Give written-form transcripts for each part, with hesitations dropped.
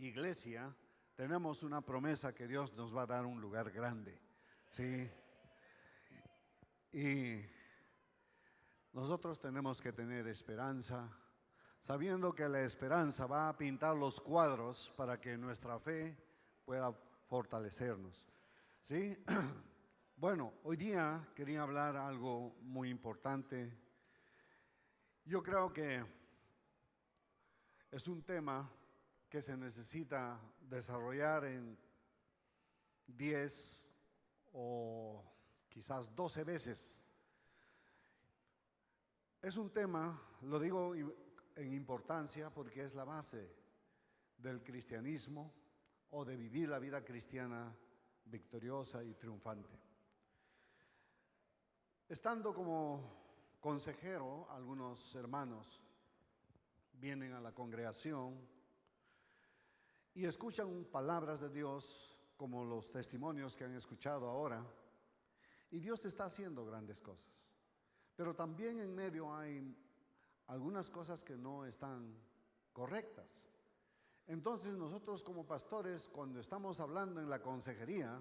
iglesia tenemos una promesa que Dios nos va a dar un lugar grande, ¿sí? Y nosotros tenemos que tener esperanza, sabiendo que la esperanza va a pintar los cuadros para que nuestra fe pueda fortalecernos, ¿sí? Bueno, hoy día quería hablar algo muy importante. Yo creo que es un tema que se necesita desarrollar en 10 o quizás 12 veces. Es un tema, lo digo en importancia porque es la base del cristianismo o de vivir la vida cristiana victoriosa y triunfante. Estando como consejero, algunos hermanos vienen a la congregación y escuchan palabras de Dios como los testimonios que han escuchado ahora, y Dios está haciendo grandes cosas. Pero también en medio hay algunas cosas que no están correctas. Entonces nosotros como pastores, cuando estamos hablando en la consejería,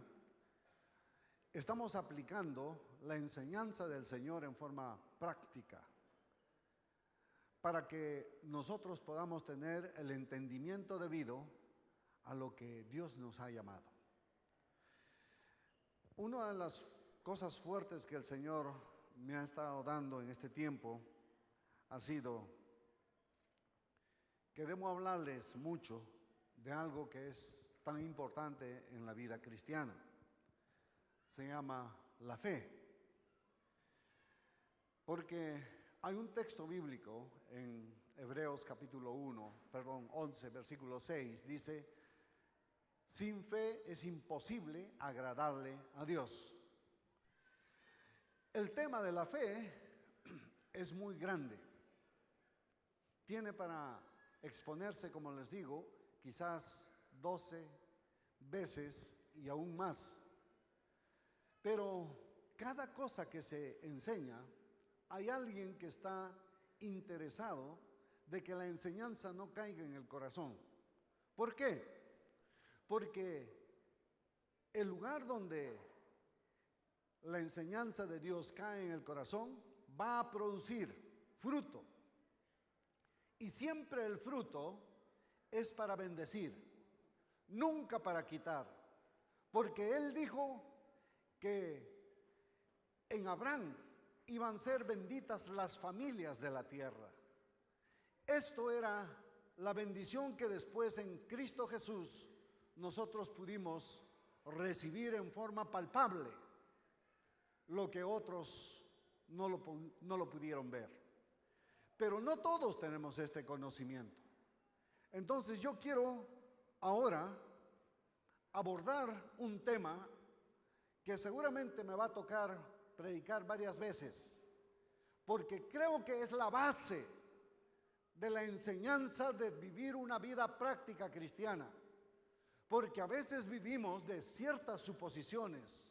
estamos aplicando la enseñanza del Señor en forma práctica para que nosotros podamos tener el entendimiento debido a lo que Dios nos ha llamado. Una de las cosas fuertes que el Señor me ha estado dando en este tiempo ha sido que debo hablarles mucho de algo que es tan importante en la vida cristiana. Se llama la fe. Porque hay un texto bíblico en Hebreos capítulo 11, versículo 6, dice: sin fe es imposible agradarle a Dios. El tema de la fe es muy grande. Tiene para exponerse, como les digo, quizás 12 veces y aún más. Pero cada cosa que se enseña, hay alguien que está interesado de que la enseñanza no caiga en el corazón. ¿Por qué? Porque el lugar donde la enseñanza de Dios cae en el corazón va a producir fruto. Y siempre el fruto es para bendecir, nunca para quitar. Porque Él dijo que en Abraham iban a ser benditas las familias de la tierra. Esto era la bendición que después en Cristo Jesús nosotros pudimos recibir en forma palpable, lo que otros no lo pudieron ver. Pero no todos tenemos este conocimiento. Entonces yo quiero ahora abordar un tema que seguramente me va a tocar predicar varias veces, porque creo que es la base de la enseñanza de vivir una vida práctica cristiana, porque a veces vivimos de ciertas suposiciones,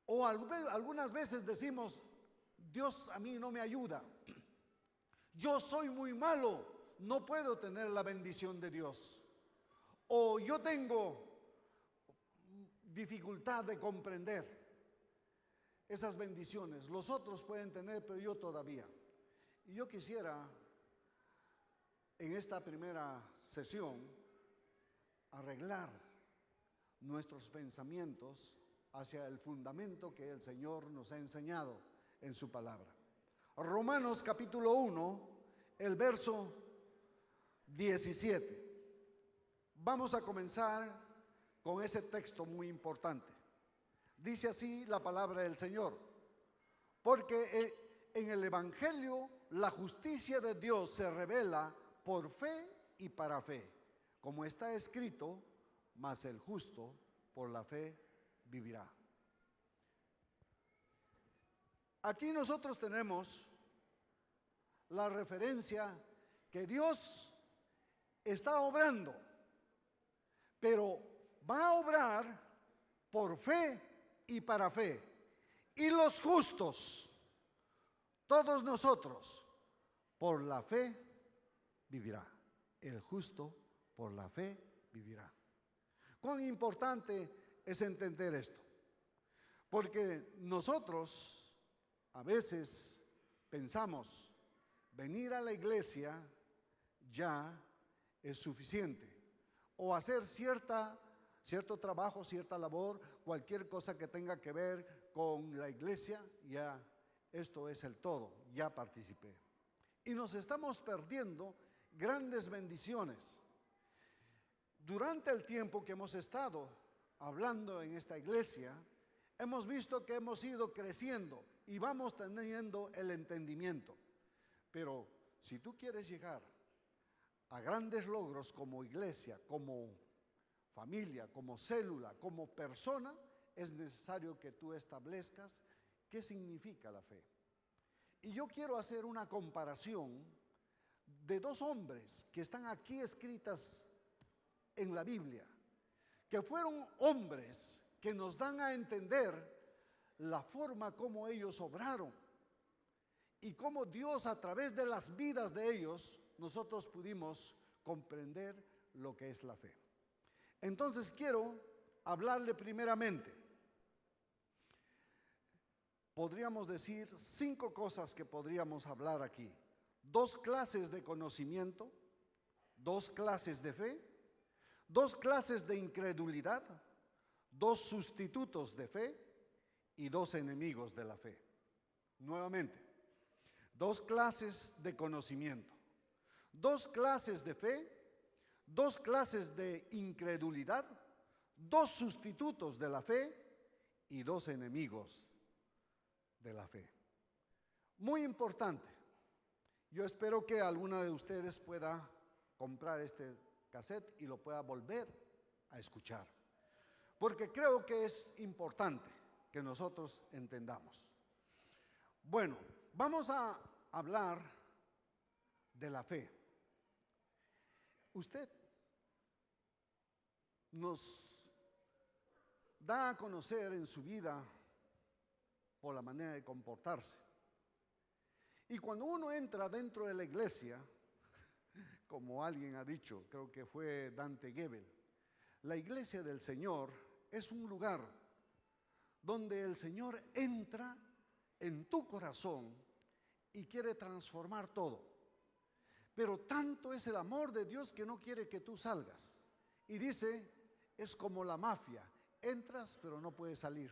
o algunas veces decimos: Dios a mí no me ayuda, yo soy muy malo, no puedo tener la bendición de Dios, o yo tengo dificultad de comprender esas bendiciones. Los otros pueden tener, pero yo todavía. Y yo quisiera en esta primera sesión arreglar nuestros pensamientos hacia el fundamento que el Señor nos ha enseñado en su palabra. Romanos capítulo 1, el verso 17. Vamos a comenzar con ese texto muy importante. Dice así la palabra del Señor: porque en el Evangelio la justicia de Dios se revela por fe y para fe, como está escrito: mas el justo por la fe vivirá. Aquí nosotros tenemos la referencia que Dios está obrando, pero va a obrar por fe y para fe. Y los justos, todos nosotros, por la fe vivirá. El justo por la fe vivirá. Cuán importante es entender esto, porque nosotros a veces pensamos, venir a la iglesia ya es suficiente, o hacer cierto trabajo, cierta labor, cualquier cosa que tenga que ver con la iglesia, ya esto es el todo, ya participé. Y nos estamos perdiendo grandes bendiciones. Durante el tiempo que hemos estado hablando en esta iglesia, hemos visto que hemos ido creciendo y vamos teniendo el entendimiento. Pero si tú quieres llegar a grandes logros como iglesia, como familia, como célula, como persona, es necesario que tú establezcas qué significa la fe. Y yo quiero hacer una comparación de dos hombres que están aquí escritas en la Biblia, que fueron hombres que nos dan a entender la forma como ellos obraron y cómo Dios, a través de las vidas de ellos, nosotros pudimos comprender lo que es la fe. Entonces quiero hablarle primeramente. Podríamos decir 5 cosas que podríamos hablar aquí. 2 clases de conocimiento, 2 clases de fe, 2 clases de incredulidad, 2 sustitutos de fe y 2 enemigos de la fe. Nuevamente, 2 clases de conocimiento, 2 clases de fe, 2 clases de incredulidad, 2 sustitutos de la fe y 2 enemigos de la fe. Muy importante. Yo espero que alguna de ustedes pueda comprar este cassette y lo pueda volver a escuchar, porque creo que es importante que nosotros entendamos. Bueno, vamos a hablar de la fe. Usted nos da a conocer en su vida por la manera de comportarse. Y cuando uno entra dentro de la iglesia, como alguien ha dicho, creo que fue Dante Gebel, la iglesia del Señor es un lugar donde el Señor entra en tu corazón y quiere transformar todo. Pero tanto es el amor de Dios que no quiere que tú salgas. Y dice, es como la mafia, entras pero no puedes salir.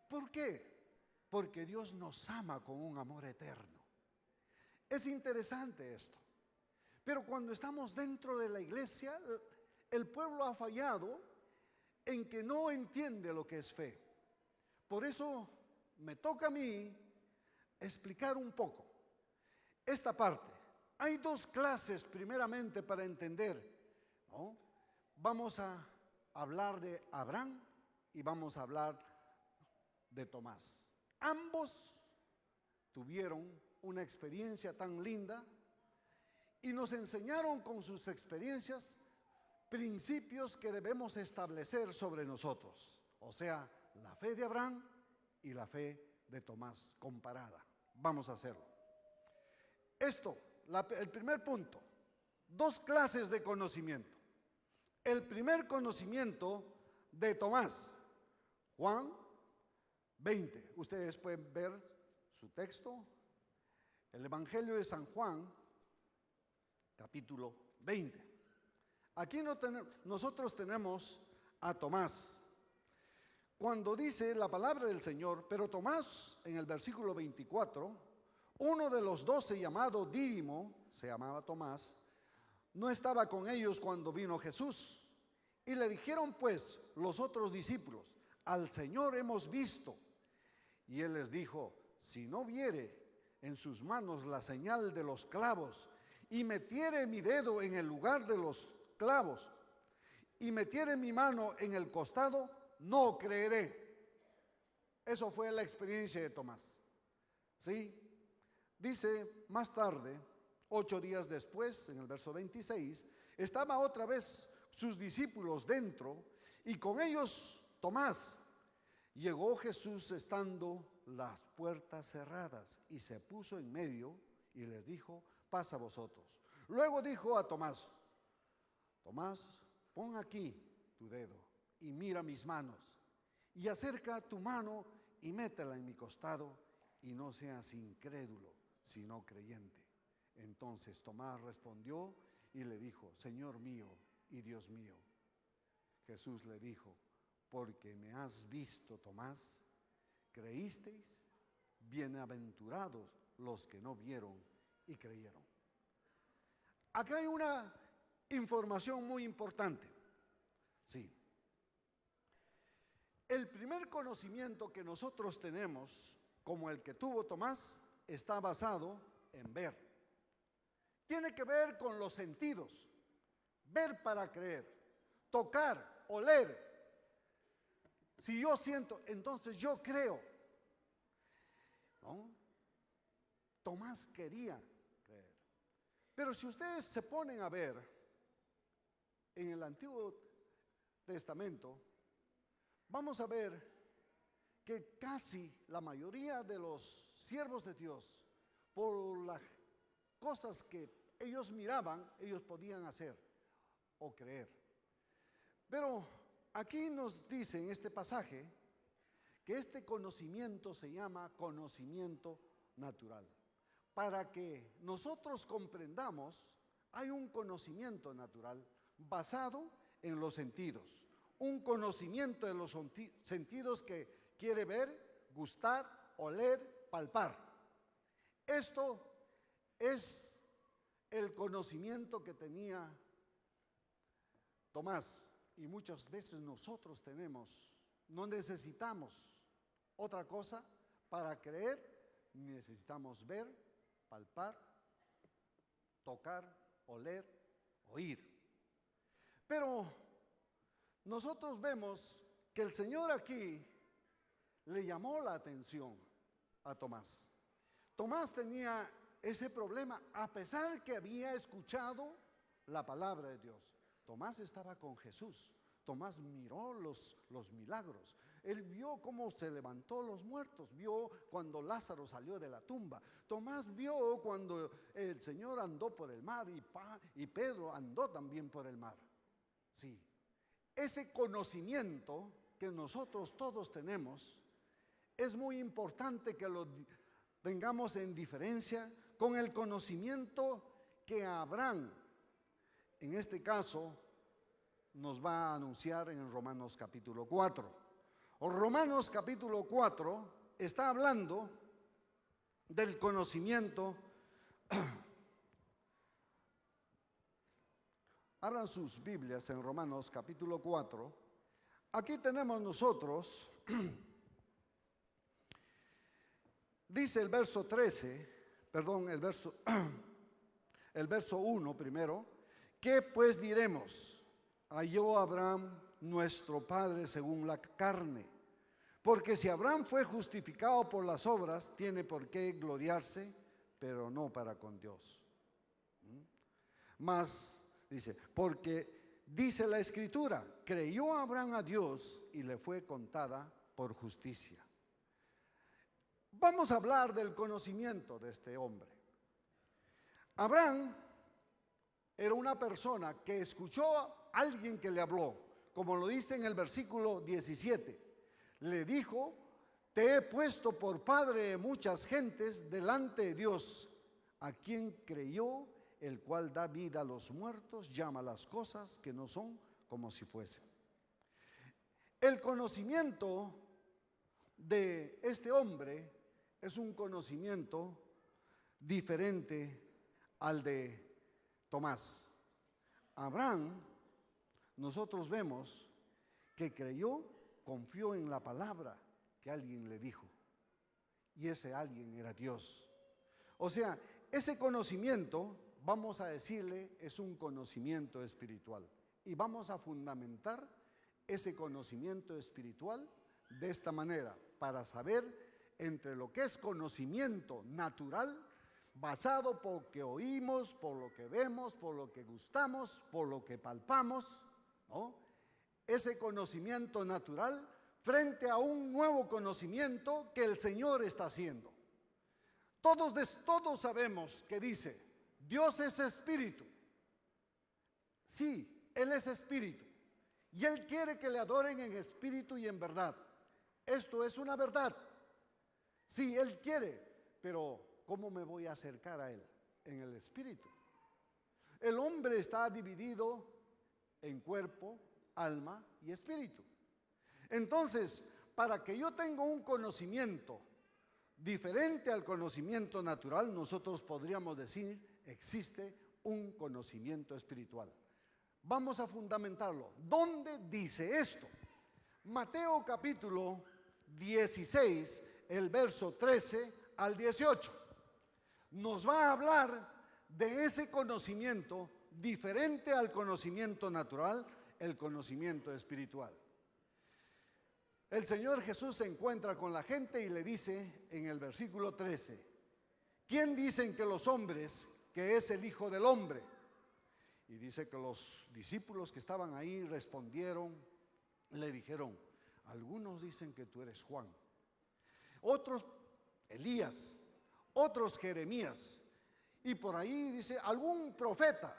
¿Por qué? Porque Dios nos ama con un amor eterno. Es interesante esto. Pero cuando estamos dentro de la iglesia, el pueblo ha fallado en que no entiende lo que es fe. Por eso me toca a mí explicar un poco esta parte. Hay 2 clases primeramente para entender, ¿no? Vamos a hablar de Abraham y vamos a hablar de Tomás. Ambos tuvieron una experiencia tan linda y nos enseñaron con sus experiencias principios que debemos establecer sobre nosotros. O sea, la fe de Abraham y la fe de Tomás comparada. Vamos a hacerlo. El primer punto, 2 clases de conocimiento. El primer conocimiento de Tomás, Juan 20. Ustedes pueden ver su texto, el Evangelio de San Juan, capítulo 20. Aquí nosotros tenemos a Tomás. Cuando dice la palabra del Señor, pero Tomás, en el versículo 24, uno de los 12 llamado Dídimo, se llamaba Tomás, no estaba con ellos cuando vino Jesús. Y le dijeron pues los otros discípulos, al Señor hemos visto. Y él les dijo, si no viere en sus manos la señal de los clavos, y metiere mi dedo en el lugar de los clavos, y metiere mi mano en el costado, no creeré. Eso fue la experiencia de Tomás. ¿Sí? Dice más tarde, 8 días después, en el verso 26, estaba otra vez sus discípulos dentro, y con ellos Tomás. Llegó Jesús estando las puertas cerradas, y se puso en medio y les dijo, paz a vosotros. Luego dijo a Tomás: Tomás, pon aquí tu dedo y mira mis manos, y acerca tu mano y métela en mi costado, y no seas incrédulo, sino creyente. Entonces Tomás respondió y le dijo: Señor mío y Dios mío. Jesús le dijo: porque me has visto, Tomás, ¿creísteis? Bienaventurados los que no vieron y creyeron. Acá hay una información muy importante. Sí. El primer conocimiento que nosotros tenemos, como el que tuvo Tomás, está basado en ver. Tiene que ver con los sentidos. Ver para creer. Tocar, oler. Si yo siento, entonces yo creo. ¿No? Tomás quería creer. Pero si ustedes se ponen a ver en el Antiguo Testamento, vamos a ver que casi la mayoría de los siervos de Dios, por las cosas que ellos miraban, ellos podían hacer o creer. Pero aquí nos dice en este pasaje que este conocimiento se llama conocimiento natural. Para que nosotros comprendamos, hay un conocimiento natural basado en los sentidos. Un conocimiento de los sentidos que quiere ver, gustar, oler, palpar. Esto es el conocimiento que tenía Tomás. Y muchas veces nosotros tenemos, no necesitamos otra cosa para creer, necesitamos ver, palpar, tocar, oler, oír. Pero nosotros vemos que el Señor aquí le llamó la atención a Tomás. Tomás tenía ese problema a pesar que había escuchado la palabra de Dios. Tomás estaba con Jesús. Tomás miró los milagros. Él vio cómo se levantó los muertos. Vio cuando Lázaro salió de la tumba. Tomás vio cuando el Señor andó por el mar y Pedro andó también por el mar. Sí. Ese conocimiento que nosotros todos tenemos es muy importante que lo tengamos en diferencia con el conocimiento que Abraham, en este caso, nos va a anunciar en Romanos capítulo 4. Romanos capítulo 4 está hablando del conocimiento. Abran sus Biblias en Romanos capítulo 4. Aquí tenemos nosotros, dice el verso 13, perdón, el verso 1 primero. ¿Qué pues diremos? Halló Abraham nuestro padre según la carne. Porque si Abraham fue justificado por las obras, tiene por qué gloriarse, pero no para con Dios. Mas, dice, porque dice la Escritura, creyó Abraham a Dios y le fue contada por justicia. Vamos a hablar del conocimiento de este hombre. Abraham era una persona que escuchó a alguien que le habló, como lo dice en el versículo 17. Le dijo: te he puesto por padre de muchas gentes delante de Dios, a quien creyó, el cual da vida a los muertos, llama las cosas que no son como si fuesen. El conocimiento de este hombre es un conocimiento diferente al de Tomás. Abraham, nosotros vemos que creyó, confió en la palabra que alguien le dijo. Y ese alguien era Dios. O sea, ese conocimiento, vamos a decirle, es un conocimiento espiritual. Y vamos a fundamentar ese conocimiento espiritual de esta manera, para saber entre lo que es conocimiento natural, basado por lo que oímos, por lo que vemos, por lo que gustamos, por lo que palpamos, ¿no? Ese conocimiento natural frente a un nuevo conocimiento que el Señor está haciendo. Todos sabemos que dice, Dios es espíritu. Sí, Él es espíritu. Y Él quiere que le adoren en espíritu y en verdad. Esto es una verdad. Sí, Él quiere, pero ¿cómo me voy a acercar a Él? En el espíritu. El hombre está dividido en cuerpo, alma y espíritu. Entonces, para que yo tenga un conocimiento diferente al conocimiento natural, nosotros podríamos decir, existe un conocimiento espiritual. Vamos a fundamentarlo. ¿Dónde dice esto? Mateo capítulo 16, el verso 13 al 18. Nos va a hablar de ese conocimiento diferente al conocimiento natural, el conocimiento espiritual. El Señor Jesús se encuentra con la gente y le dice en el versículo 13, ¿quién dicen que los hombres que es el Hijo del Hombre? Y dice que los discípulos que estaban ahí respondieron, le dijeron, algunos dicen que tú eres Juan, otros Elías, otros Jeremías, y por ahí dice algún profeta.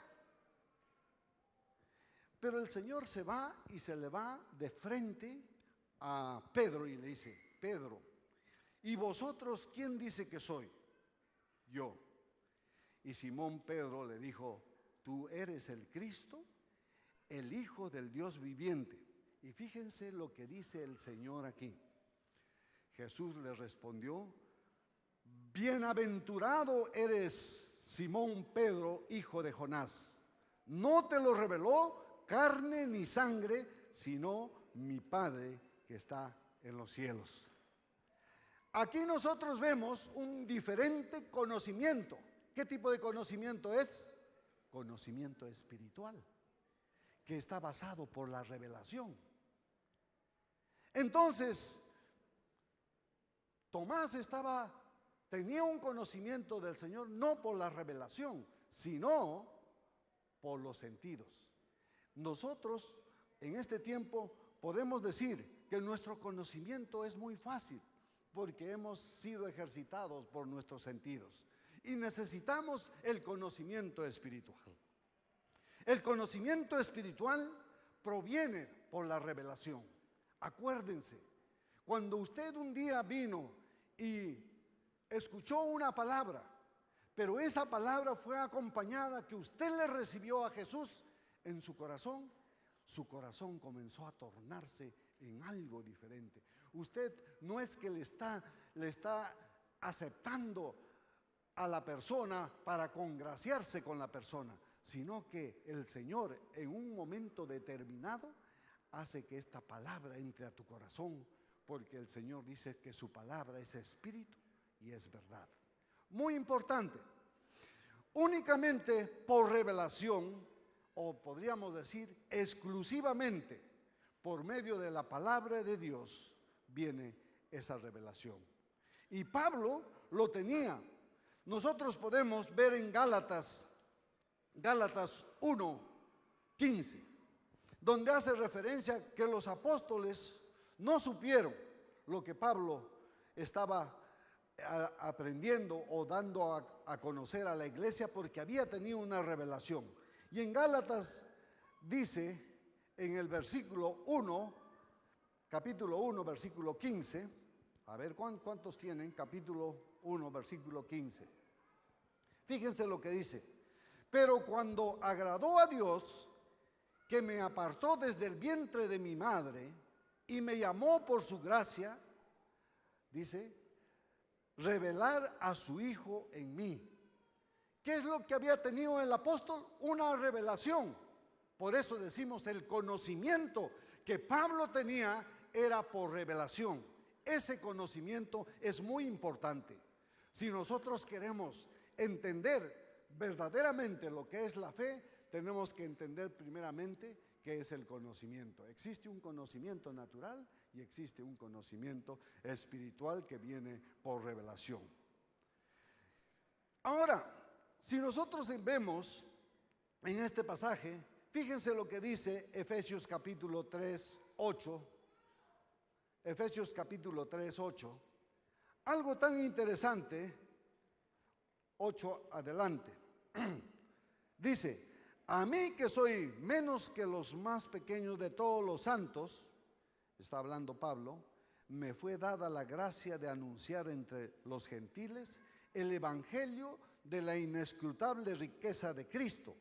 Pero el Señor se va y se le va de frente a Pedro y le dice, Pedro, ¿y vosotros quién dice que soy? Yo. Y Simón Pedro le dijo, tú eres el Cristo, el Hijo del Dios viviente. Y fíjense lo que dice el Señor aquí. Jesús le respondió, bienaventurado eres Simón Pedro, hijo de Jonás. No te lo reveló carne ni sangre, sino mi Padre que está en los cielos. Aquí nosotros vemos un diferente conocimiento. ¿Qué tipo de conocimiento es? Conocimiento espiritual, que está basado por la revelación. Entonces, Tomás tenía un conocimiento del Señor no por la revelación, sino por los sentidos. Nosotros en este tiempo podemos decir que nuestro conocimiento es muy fácil porque hemos sido ejercitados por nuestros sentidos y necesitamos el conocimiento espiritual. El conocimiento espiritual proviene por la revelación. Acuérdense, cuando usted un día vino y escuchó una palabra, pero esa palabra fue acompañada que usted le recibió a Jesús en su corazón comenzó a tornarse en algo diferente. Usted no es que le está aceptando a la persona para congraciarse con la persona, sino que el Señor en un momento determinado hace que esta palabra entre a tu corazón, porque el Señor dice que su palabra es espíritu y es verdad. Muy importante, únicamente por revelación, o podríamos decir exclusivamente por medio de la palabra de Dios, viene esa revelación. Y Pablo lo tenía. Nosotros podemos ver en Gálatas 1:15, donde hace referencia que los apóstoles no supieron lo que Pablo estaba aprendiendo o dando a conocer a la iglesia porque había tenido una revelación. Y en Gálatas dice en el versículo 1, capítulo 1, versículo 15, a ver cuántos tienen, capítulo 1, versículo 15. Fíjense lo que dice, pero cuando agradó a Dios, que me apartó desde el vientre de mi madre y me llamó por su gracia, dice, revelar a su Hijo en mí. ¿Qué es lo que había tenido el apóstol? Una revelación. Por eso decimos el conocimiento que Pablo tenía era por revelación. Ese conocimiento es muy importante. Si nosotros queremos entender verdaderamente lo que es la fe, tenemos que entender primeramente qué es el conocimiento. Existe un conocimiento natural y existe un conocimiento espiritual que viene por revelación. Ahora, si nosotros vemos en este pasaje, fíjense lo que dice Efesios capítulo 3, 8. Efesios capítulo 3, 8. Algo tan interesante, 8 adelante. Dice, a mí que soy menos que los más pequeños de todos los santos, está hablando Pablo, me fue dada la gracia de anunciar entre los gentiles el evangelio de la inescrutable riqueza de Cristo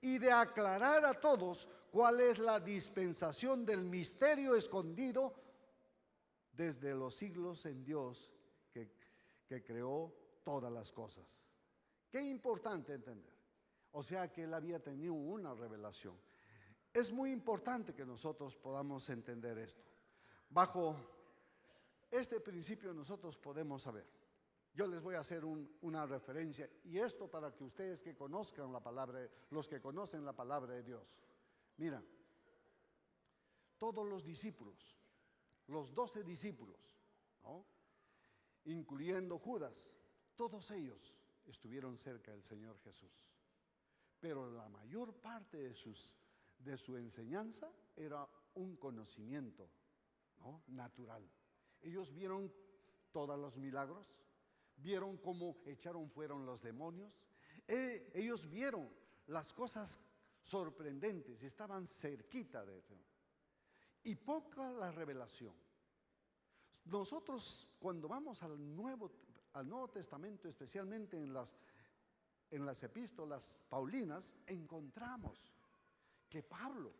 y de aclarar a todos cuál es la dispensación del misterio escondido desde los siglos en Dios que creó todas las cosas. Qué importante entender. O sea que él había tenido una revelación. Es muy importante que nosotros podamos entender esto. Bajo este principio nosotros podemos saber. Yo les voy a hacer una referencia, y esto para que ustedes que conozcan la palabra, los que conocen la palabra de Dios. Mira, todos los discípulos, los 12 discípulos, ¿no?, incluyendo Judas, todos ellos estuvieron cerca del Señor Jesús. Pero la mayor parte de su enseñanza era un conocimiento, ¿no?, natural. Ellos vieron todos los milagros, vieron cómo echaron fuera los demonios, ellos vieron las cosas sorprendentes y estaban cerquita de eso. Y poca la revelación. Nosotros cuando vamos al Nuevo Testamento, especialmente en las epístolas paulinas, encontramos que Pablo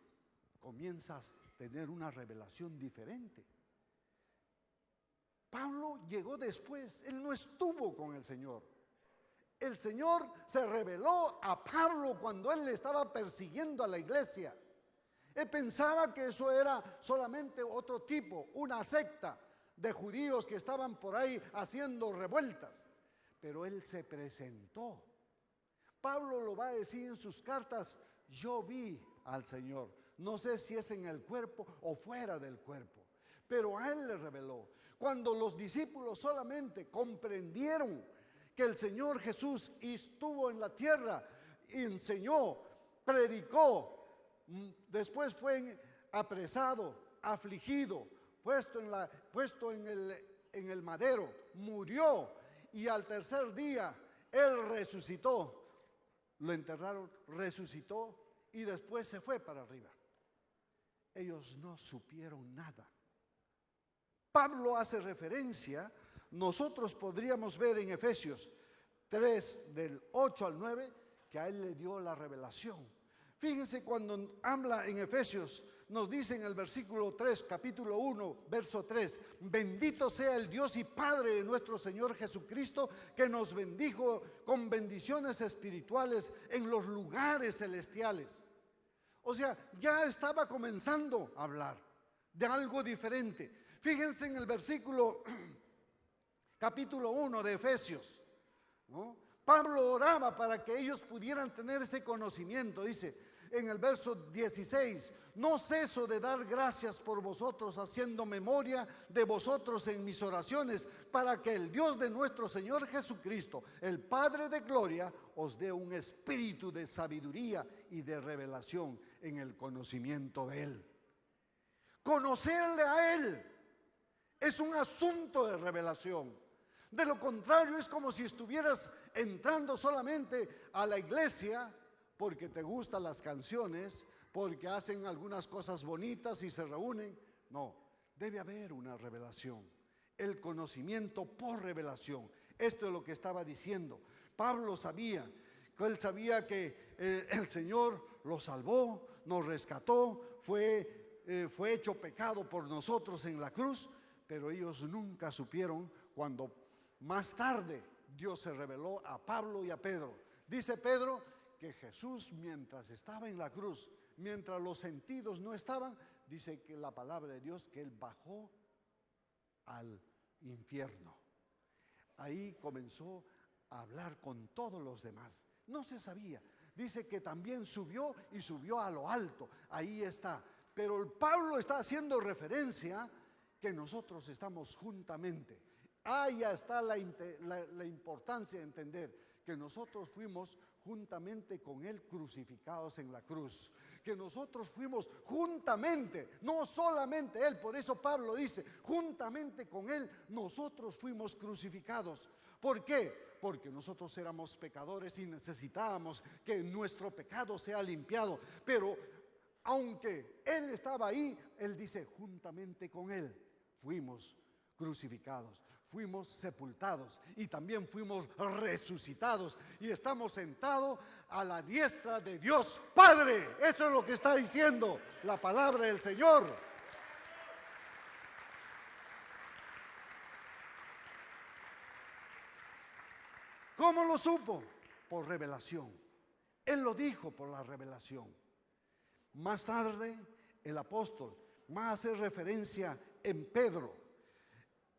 comienza a tener una revelación diferente. Pablo llegó después, él no estuvo con el Señor. El Señor se reveló a Pablo cuando él le estaba persiguiendo a la iglesia. Él pensaba que eso era solamente otro tipo, una secta de judíos que estaban por ahí haciendo revueltas. Pero él se presentó. Pablo lo va a decir en sus cartas, yo vi al Señor. No sé si es en el cuerpo o fuera del cuerpo, pero a él le reveló. Cuando los discípulos solamente comprendieron que el Señor Jesús estuvo en la tierra, enseñó, predicó, después fue apresado, afligido, puesto en el madero, murió, y al tercer día él resucitó. Lo enterraron, resucitó y después se fue para arriba. Ellos no supieron nada. Pablo hace referencia, nosotros podríamos ver en Efesios 3, del 8 al 9, que a él le dio la revelación. Fíjense cuando habla en Efesios, nos dice en el versículo 3, capítulo 1, verso 3, bendito sea el Dios y Padre de nuestro Señor Jesucristo, que nos bendijo con bendiciones espirituales en los lugares celestiales. O sea, ya estaba comenzando a hablar de algo diferente. Fíjense en el versículo capítulo 1 de Efesios, ¿no? Pablo oraba para que ellos pudieran tener ese conocimiento. Dice en el verso 16, no ceso de dar gracias por vosotros, haciendo memoria de vosotros en mis oraciones, para que el Dios de nuestro Señor Jesucristo, el Padre de gloria, os dé un espíritu de sabiduría y de revelación en el conocimiento de Él. Conocerle a Él es un asunto de revelación. De lo contrario, es como si estuvieras entrando solamente a la iglesia porque te gustan las canciones, porque hacen algunas cosas bonitas y se reúnen. No, debe haber una revelación, el conocimiento por revelación. Esto es lo que estaba diciendo. Pablo sabía, él sabía que el Señor lo salvó, nos rescató, fue hecho pecado por nosotros en la cruz, pero ellos nunca supieron cuando más tarde Dios se reveló a Pablo y a Pedro. Dice Pedro que Jesús, mientras estaba en la cruz, mientras los sentidos no estaban, dice que la palabra de Dios, que Él bajó al infierno. Ahí comenzó a hablar con todos los demás. No se sabía. Dice que también subió y subió a lo alto. Ahí está. Pero el Pablo está haciendo referencia que nosotros estamos juntamente. Ahí está la importancia de entender que nosotros fuimos juntamente con Él crucificados en la cruz. Que nosotros fuimos juntamente, no solamente Él. Por eso Pablo dice, juntamente con Él nosotros fuimos crucificados. ¿Por qué? Porque nosotros éramos pecadores y necesitábamos que nuestro pecado sea limpiado. Pero aunque Él estaba ahí, Él dice, juntamente con Él fuimos crucificados, fuimos sepultados y también fuimos resucitados y estamos sentados a la diestra de Dios Padre. Eso es lo que está diciendo la palabra del Señor. ¿Cómo lo supo? Por revelación. Él lo dijo por la revelación. Más tarde, el apóstol más hace referencia en Pedro,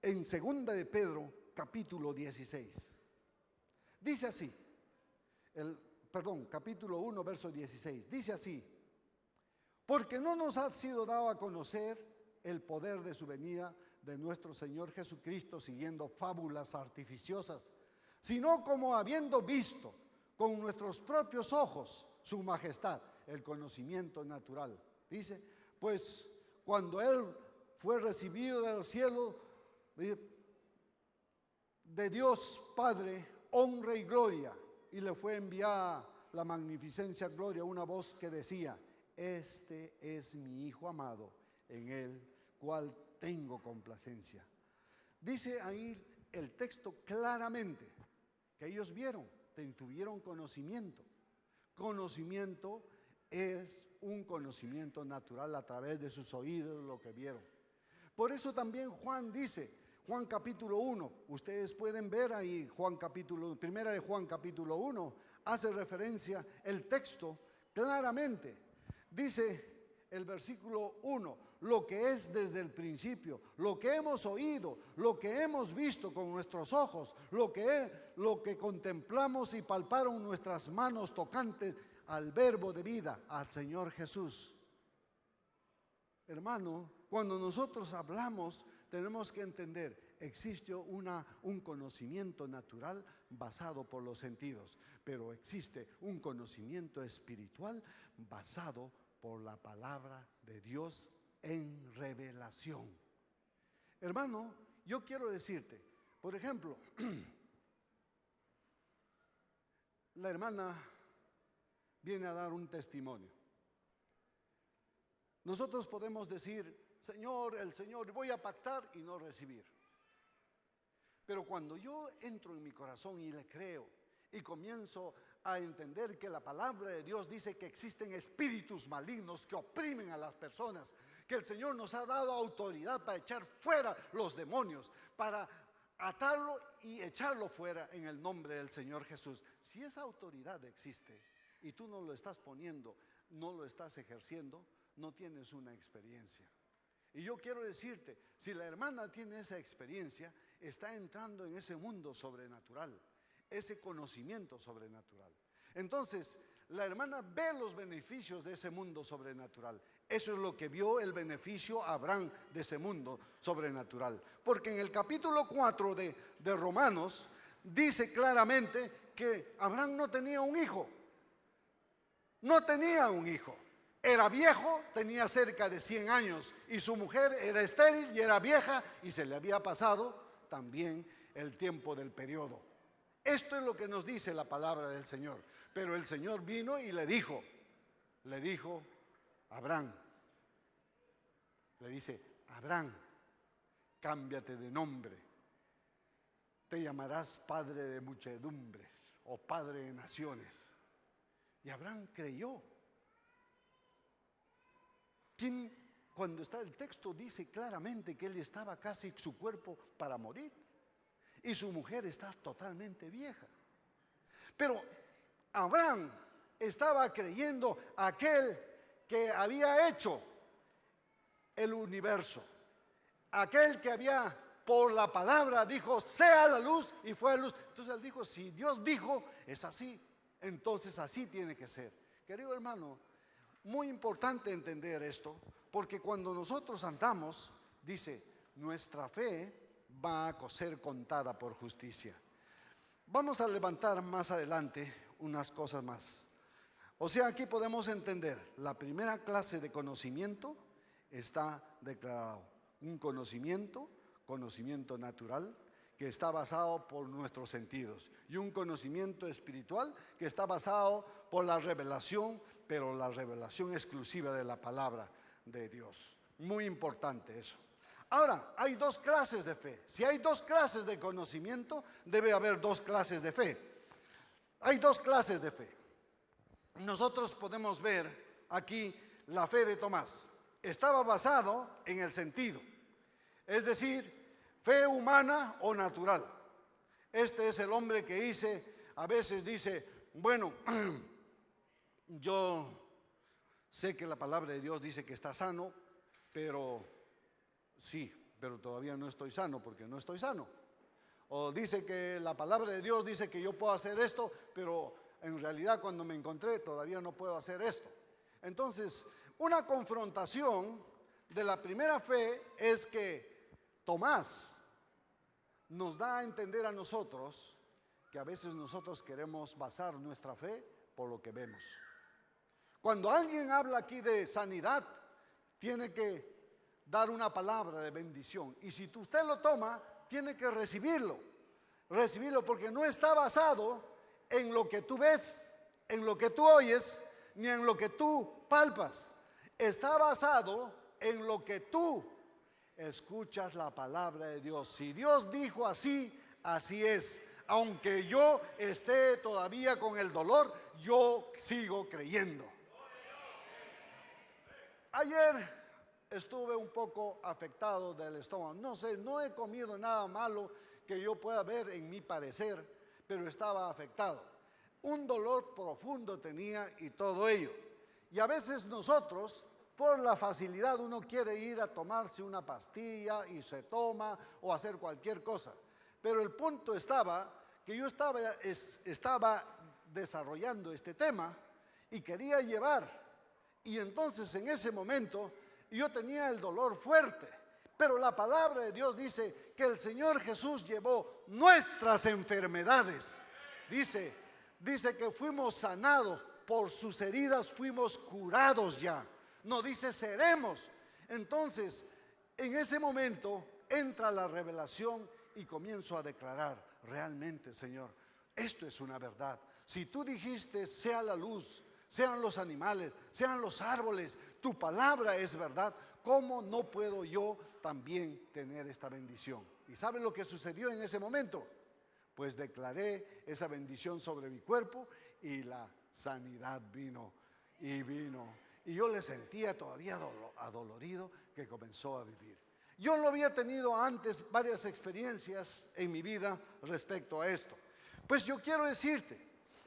en 2 de Pedro, capítulo 16. Dice así, capítulo 1, verso 16. Dice así, porque no nos ha sido dado a conocer el poder de su venida de nuestro Señor Jesucristo siguiendo fábulas artificiosas, sino como habiendo visto con nuestros propios ojos su majestad, el conocimiento natural. Dice, pues cuando Él fue recibido del cielo, de Dios Padre, honra y gloria, y le fue enviada la magnificencia gloria, una voz que decía, este es mi Hijo amado, en Él cual tengo complacencia. Dice ahí el texto claramente que ellos vieron, tuvieron conocimiento. Conocimiento es un conocimiento natural a través de sus oídos, lo que vieron. Por eso también Juan dice, Juan capítulo 1, ustedes pueden ver ahí primera de Juan capítulo 1, hace referencia el texto claramente. Dice el versículo 1, lo que es desde el principio, lo que hemos oído, lo que hemos visto con nuestros ojos, lo que contemplamos y palparon nuestras manos tocantes al verbo de vida, al Señor Jesús. Hermano, cuando nosotros hablamos, tenemos que entender, existe un conocimiento natural basado por los sentidos, pero existe un conocimiento espiritual basado por la palabra de Dios en revelación. Hermano, yo quiero decirte, por ejemplo, la hermana viene a dar un testimonio. Nosotros podemos decir, el Señor, voy a pactar y no recibir. Pero cuando yo entro en mi corazón y le creo y comienzo a entender que la palabra de Dios dice que existen espíritus malignos que oprimen a las personas, que el Señor nos ha dado autoridad para echar fuera los demonios, para atarlo y echarlo fuera en el nombre del Señor Jesús. Si esa autoridad existe y tú no lo estás poniendo, no lo estás ejerciendo, no tienes una experiencia. Y yo quiero decirte, si la hermana tiene esa experiencia, está entrando en ese mundo sobrenatural, ese conocimiento sobrenatural. Entonces, la hermana ve los beneficios de ese mundo sobrenatural. Eso es lo que vio el beneficio Abraham de ese mundo sobrenatural. Porque en el capítulo 4 de Romanos dice claramente que Abraham no tenía un hijo. No tenía un hijo. Era viejo, tenía cerca de 100 años y su mujer era estéril y era vieja y se le había pasado también el tiempo del periodo. Esto es lo que nos dice la palabra del Señor. Pero el Señor vino y le dijo a Abraham, le dice, Abraham, cámbiate de nombre, te llamarás padre de muchedumbres o padre de naciones. Y Abraham creyó. Cuando está el texto dice claramente que él estaba casi su cuerpo para morir y su mujer está totalmente vieja. Pero Abraham estaba creyendo a aquel que había hecho el universo, aquel que había por la palabra dijo sea la luz y fue la luz. Entonces él dijo, si Dios dijo es así, entonces así tiene que ser. Querido hermano, muy importante entender esto, porque cuando nosotros andamos, dice, nuestra fe va a ser contada por justicia. Vamos a levantar más adelante unas cosas más. O sea, aquí podemos entender, la primera clase de conocimiento está declarado. Un conocimiento natural, que está basado por nuestros sentidos, y un conocimiento espiritual que está basado por la revelación, pero la revelación exclusiva de la palabra de Dios. Muy importante eso. Ahora, hay dos clases de fe. Si hay dos clases de conocimiento, debe haber dos clases de fe. Hay dos clases de fe. Nosotros podemos ver aquí la fe de Tomás. Estaba basado en el sentido, es decir, fe humana o natural. Este es el hombre que a veces dice, bueno, yo sé que la palabra de Dios dice que está sano, pero todavía no estoy sano porque no estoy sano. O dice que la palabra de Dios dice que yo puedo hacer esto, pero en realidad cuando me encontré todavía no puedo hacer esto. Entonces, una confrontación de la primera fe es que Tomás nos da a entender a nosotros que a veces nosotros queremos basar nuestra fe por lo que vemos. Cuando alguien habla aquí de sanidad, tiene que dar una palabra de bendición. Y si usted lo toma, tiene que recibirlo porque no está basado en lo que tú ves, en lo que tú oyes, ni en lo que tú palpas. Está basado en lo que tú escuchas la palabra de Dios. Si Dios dijo así, así es. Aunque yo esté todavía con el dolor, yo sigo creyendo. Ayer estuve un poco afectado del estómago. No sé, no he comido nada malo que yo pueda ver en mi parecer, pero estaba afectado. Un dolor profundo tenía y todo ello. Y a veces nosotros, por la facilidad, uno quiere ir a tomarse una pastilla y se toma o hacer cualquier cosa. Pero el punto estaba que yo estaba desarrollando este tema y quería llevar. Y entonces en ese momento yo tenía el dolor fuerte, pero la palabra de Dios dice que el Señor Jesús llevó nuestras enfermedades. Dice que fuimos sanados, por sus heridas fuimos curados ya. No dice seremos. Entonces, en ese momento entra la revelación y comienzo a declarar, realmente, Señor, esto es una verdad. Si tú dijiste, sea la luz, sean los animales, sean los árboles, tu palabra es verdad, ¿cómo no puedo yo también tener esta bendición? ¿Y saben lo que sucedió en ese momento? Pues declaré esa bendición sobre mi cuerpo y la sanidad vino. Y yo le sentía todavía adolorido que comenzó a vivir. Yo no había tenido antes varias experiencias en mi vida respecto a esto. Pues yo quiero decirte,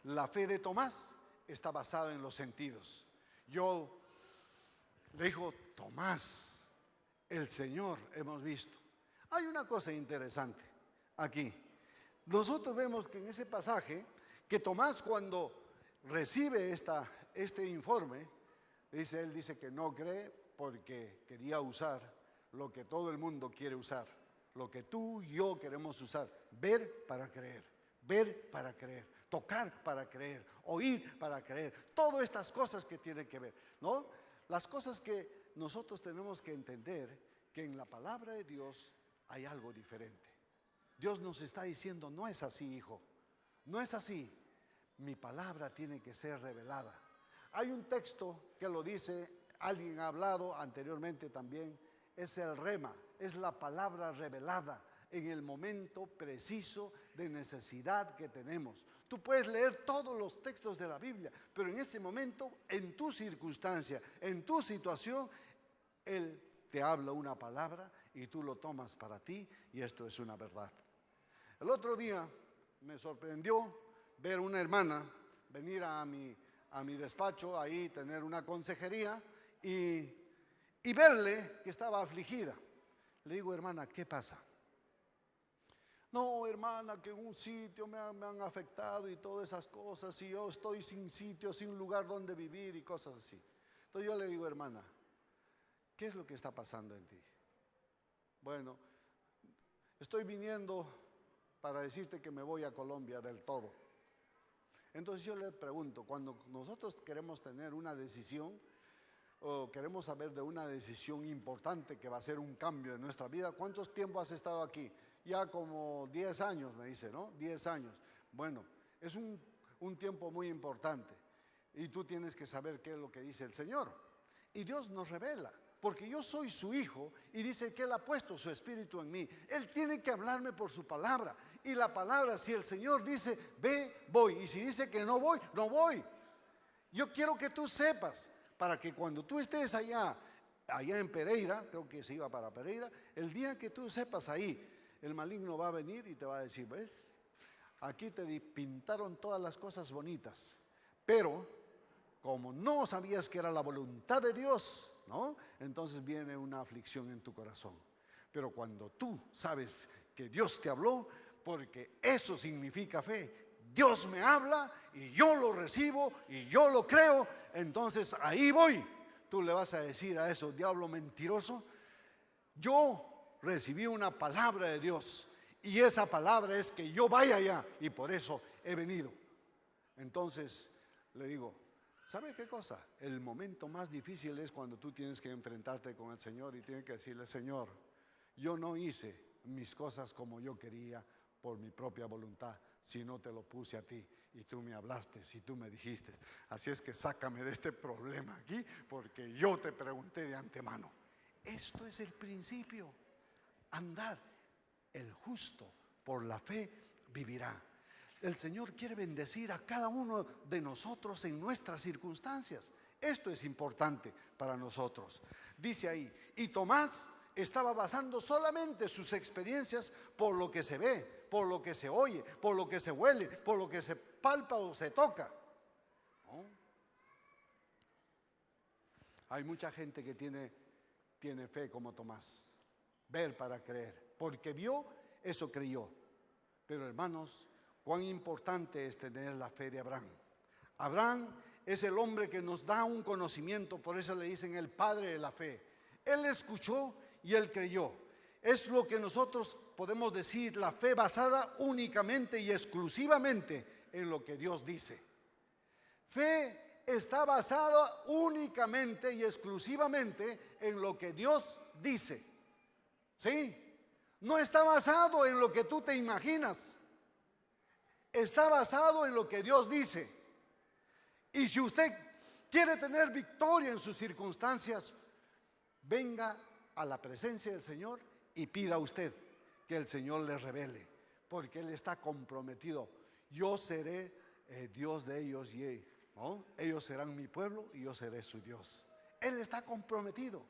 la fe de Tomás está basada en los sentidos. Yo le dijo, Tomás, el Señor hemos visto. Hay una cosa interesante aquí. Nosotros vemos que en ese pasaje, que Tomás cuando recibe este informe, él dice que no cree porque quería usar lo que todo el mundo quiere usar, lo que tú y yo queremos usar, ver para creer, tocar para creer, oír para creer, todas estas cosas que tienen que ver, ¿no? Las cosas que nosotros tenemos que entender, que en la palabra de Dios hay algo diferente. Dios nos está diciendo, no es así, hijo, no es así. Mi palabra tiene que ser revelada. Hay un texto que lo dice, alguien ha hablado anteriormente también, es el rema, es la palabra revelada en el momento preciso de necesidad que tenemos. Tú puedes leer todos los textos de la Biblia, pero en ese momento, en tu circunstancia, en tu situación, Él te habla una palabra y tú lo tomas para ti, y esto es una verdad. El otro día me sorprendió ver una hermana venir a mi despacho, ahí tener una consejería y verle que estaba afligida. Le digo, hermana, ¿qué pasa? No, hermana, que en un sitio me han afectado y todas esas cosas, y yo estoy sin sitio, sin lugar donde vivir y cosas así. Entonces yo le digo, hermana, ¿qué es lo que está pasando en ti? Bueno, estoy viniendo para decirte que me voy a Colombia del todo. Entonces yo le pregunto, cuando nosotros queremos tener una decisión, o queremos saber de una decisión importante que va a ser un cambio en nuestra vida, ¿cuánto tiempo has estado aquí? Ya como 10 años, me dice, ¿no? 10 años. Bueno, es un tiempo muy importante. Y tú tienes que saber qué es lo que dice el Señor. Y Dios nos revela, porque yo soy su hijo y dice que Él ha puesto su espíritu en mí. Él tiene que hablarme por su palabra. Y la palabra, si el Señor dice, ve, voy. Y si dice que no voy, no voy. Yo quiero que tú sepas, para que cuando tú estés allá en Pereira, creo que se iba para Pereira, el día que tú sepas ahí, el maligno va a venir y te va a decir, ¿ves? Aquí te pintaron todas las cosas bonitas, pero como no sabías que era la voluntad de Dios, ¿no? Entonces viene una aflicción en tu corazón. Pero cuando tú sabes que Dios te habló, porque eso significa fe, Dios me habla y yo lo recibo y yo lo creo, entonces ahí voy. Tú le vas a decir a eso, diablo mentiroso, yo recibí una palabra de Dios y esa palabra es que yo vaya allá y por eso he venido. Entonces le digo, ¿sabe qué cosa? El momento más difícil es cuando tú tienes que enfrentarte con el Señor y tienes que decirle, Señor, yo no hice mis cosas como yo quería por mi propia voluntad, sino te lo puse a ti y tú me hablaste y tú me dijiste. Así es que sácame de este problema aquí porque yo te pregunté de antemano. Esto es el principio. Andar, el justo por la fe vivirá. El Señor quiere bendecir a cada uno de nosotros en nuestras circunstancias. Esto es importante para nosotros. Dice ahí, y Tomás estaba basando solamente sus experiencias por lo que se ve, por lo que se oye, por lo que se huele, por lo que se palpa o se toca, ¿no? Hay mucha gente que tiene fe como Tomás. Ver para creer. Porque vio, eso creyó. Pero hermanos, cuán importante es tener la fe de Abraham. Abraham es el hombre que nos da un conocimiento, por eso le dicen el padre de la fe. Él escuchó y él creyó. Es lo que nosotros podemos decir, la fe basada únicamente y exclusivamente en lo que Dios dice. Fe está basada únicamente y exclusivamente en lo que Dios dice. ¿Sí? No está basado en lo que tú te imaginas. Está basado en lo que Dios dice. Y si usted quiere tener victoria en sus circunstancias, venga a la presencia del Señor y pida a usted que el Señor le revele, porque Él está comprometido. Yo seré Dios de ellos y ¿no? Ellos serán mi pueblo y yo seré su Dios. Él está comprometido.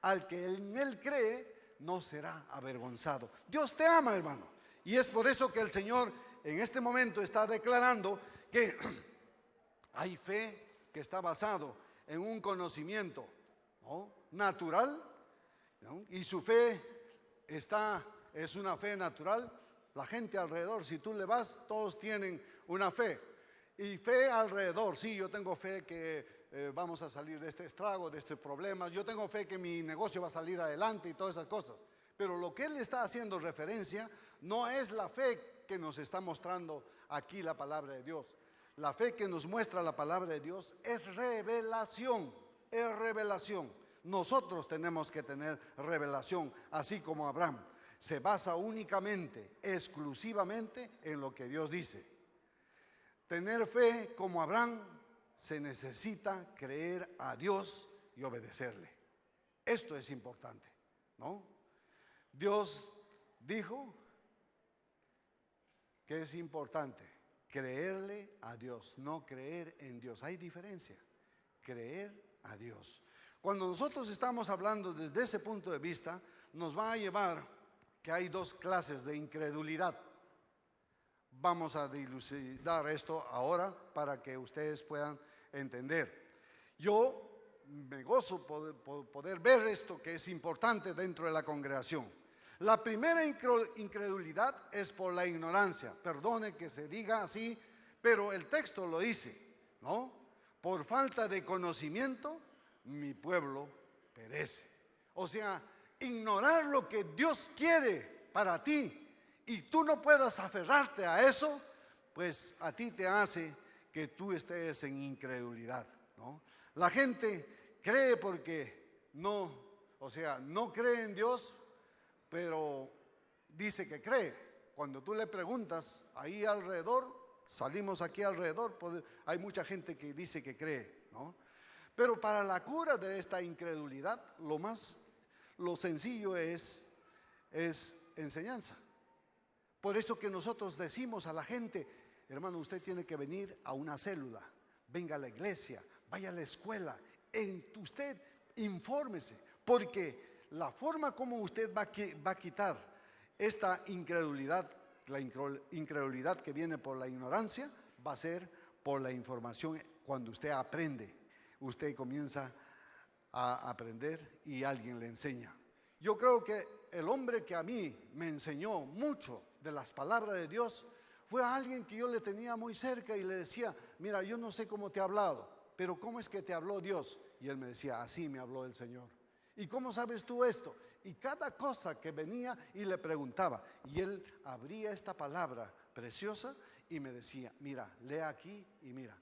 Al que en Él cree, no será avergonzado. Dios te ama, hermano. Y es por eso que el Señor en este momento está declarando que hay fe que está basado en un conocimiento, ¿no?, natural, ¿no? Y su fe es una fe natural. La gente alrededor, si tú le vas, todos tienen una fe. Y fe alrededor, sí, yo tengo fe que vamos a salir de este estrago, de este problema. Yo tengo fe que mi negocio va a salir adelante y todas esas cosas. Pero lo que él está haciendo referencia no es la fe que nos está mostrando aquí la palabra de Dios. La fe que nos muestra la palabra de Dios es revelación, es revelación. Nosotros tenemos que tener revelación, así como Abraham. Se basa únicamente, exclusivamente en lo que Dios dice. Tener fe como Abraham se necesita creer a Dios y obedecerle. Esto es importante, ¿no? Dios dijo que es importante creerle a Dios, no creer en Dios. Hay diferencia. Creer a Dios. Cuando nosotros estamos hablando desde ese punto de vista, nos va a llevar que hay dos clases de incredulidad. Vamos a dilucidar esto ahora para que ustedes puedan entender. Yo me gozo poder ver esto que es importante dentro de la congregación. La primera incredulidad es por la ignorancia. Perdone que se diga así, pero el texto lo dice, ¿no? Por falta de conocimiento, mi pueblo perece. O sea, ignorar lo que Dios quiere para ti y tú no puedas aferrarte a eso, pues a ti te hace que tú estés en incredulidad, ¿no? La gente cree porque no cree en Dios, pero dice que cree. Cuando tú le preguntas ahí alrededor, salimos aquí alrededor, hay mucha gente que dice que cree, ¿no? Pero para la cura de esta incredulidad, lo sencillo es enseñanza. Por eso que nosotros decimos a la gente, hermano, usted tiene que venir a una célula, venga a la iglesia, vaya a la escuela, usted infórmese, porque la forma como usted va a quitar esta incredulidad, la incredulidad que viene por la ignorancia, va a ser por la información. Cuando usted aprende, usted comienza a aprender y alguien le enseña. Yo creo que el hombre que a mí me enseñó mucho de las palabras de Dios fue alguien que yo le tenía muy cerca y le decía, mira, yo no sé cómo te ha hablado, pero ¿cómo es que te habló Dios? Y él me decía, así me habló el Señor. ¿Y cómo sabes tú esto? Y cada cosa que venía y le preguntaba, y él abría esta palabra preciosa y me decía, mira, lee aquí y mira.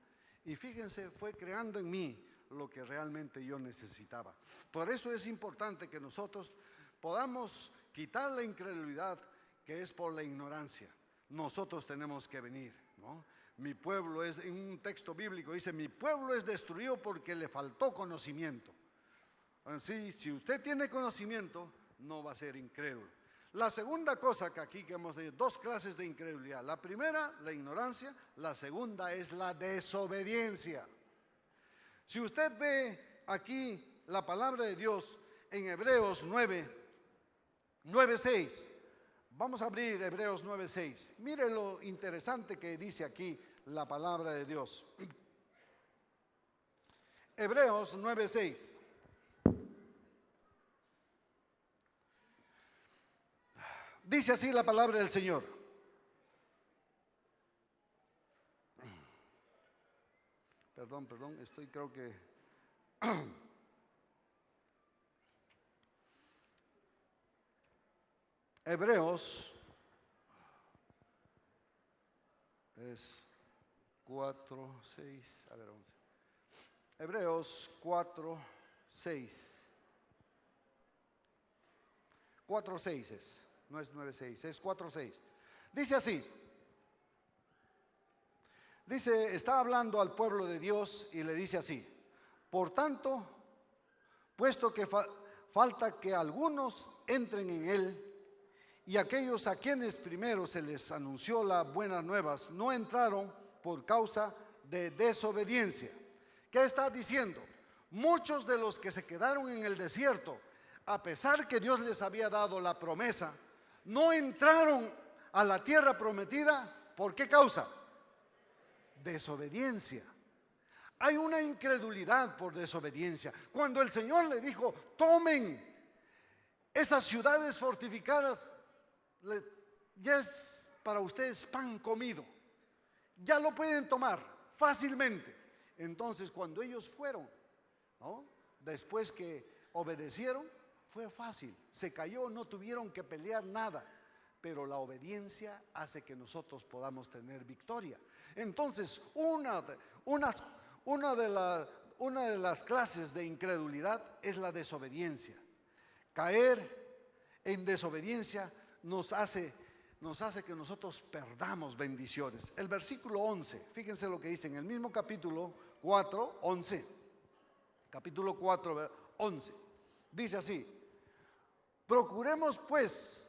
Y fíjense, fue creando en mí lo que realmente yo necesitaba. Por eso es importante que nosotros podamos quitar la incredulidad que es por la ignorancia. Nosotros tenemos que venir, ¿no? Mi pueblo es, en un texto bíblico dice, mi pueblo es destruido porque le faltó conocimiento. Así, si usted tiene conocimiento, no va a ser incrédulo. La segunda cosa que aquí que hemos dicho, dos clases de incredulidad. La primera, la ignorancia. La segunda es la desobediencia. Si usted ve aquí la palabra de Dios en Hebreos 9:6. Vamos a abrir Hebreos 9:6. Mire lo interesante que dice aquí la palabra de Dios. Hebreos 9:6. Dice así la palabra del Señor. Perdón, creo que... Hebreos es 4:6, a ver, 11. Hebreos 4:6. 4:6 es, no es 9:6, es 4:6. Dice así. Dice, está hablando al pueblo de Dios y le dice así: por tanto, puesto que falta que algunos entren en él, y aquellos a quienes primero se les anunció las buenas nuevas no entraron por causa de desobediencia. ¿Qué está diciendo? Muchos de los que se quedaron en el desierto, a pesar que Dios les había dado la promesa, no entraron a la tierra prometida. ¿Por qué causa? Desobediencia. Hay una incredulidad por desobediencia. Cuando el Señor le dijo, tomen esas ciudades fortificadas, ya es para ustedes pan comido, ya lo pueden tomar fácilmente. Entonces cuando ellos fueron, ¿no?, después que obedecieron, fue fácil, se cayó, no tuvieron que pelear nada. Pero la obediencia hace que nosotros podamos tener victoria. Entonces una de las clases de incredulidad es la desobediencia. Caer en desobediencia nos hace que nosotros perdamos bendiciones. El versículo 11, fíjense lo que dice en el mismo capítulo 4, 11. Capítulo 4, 11. Dice así: procuremos pues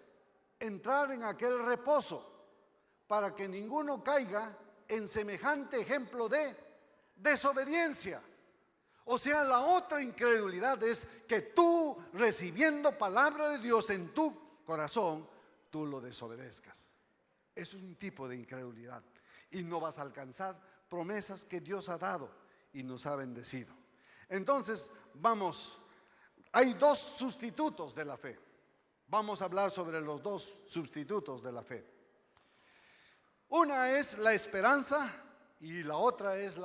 entrar en aquel reposo, para que ninguno caiga en semejante ejemplo de desobediencia. O sea, la otra incredulidad es que tú, recibiendo palabra de Dios en tu corazón, tú lo desobedezcas. Es un tipo de incredulidad y no vas a alcanzar promesas que Dios ha dado y nos ha bendecido. Entonces, hay dos sustitutos de la fe. Vamos a hablar sobre los dos sustitutos de la fe. Una es la esperanza y la otra es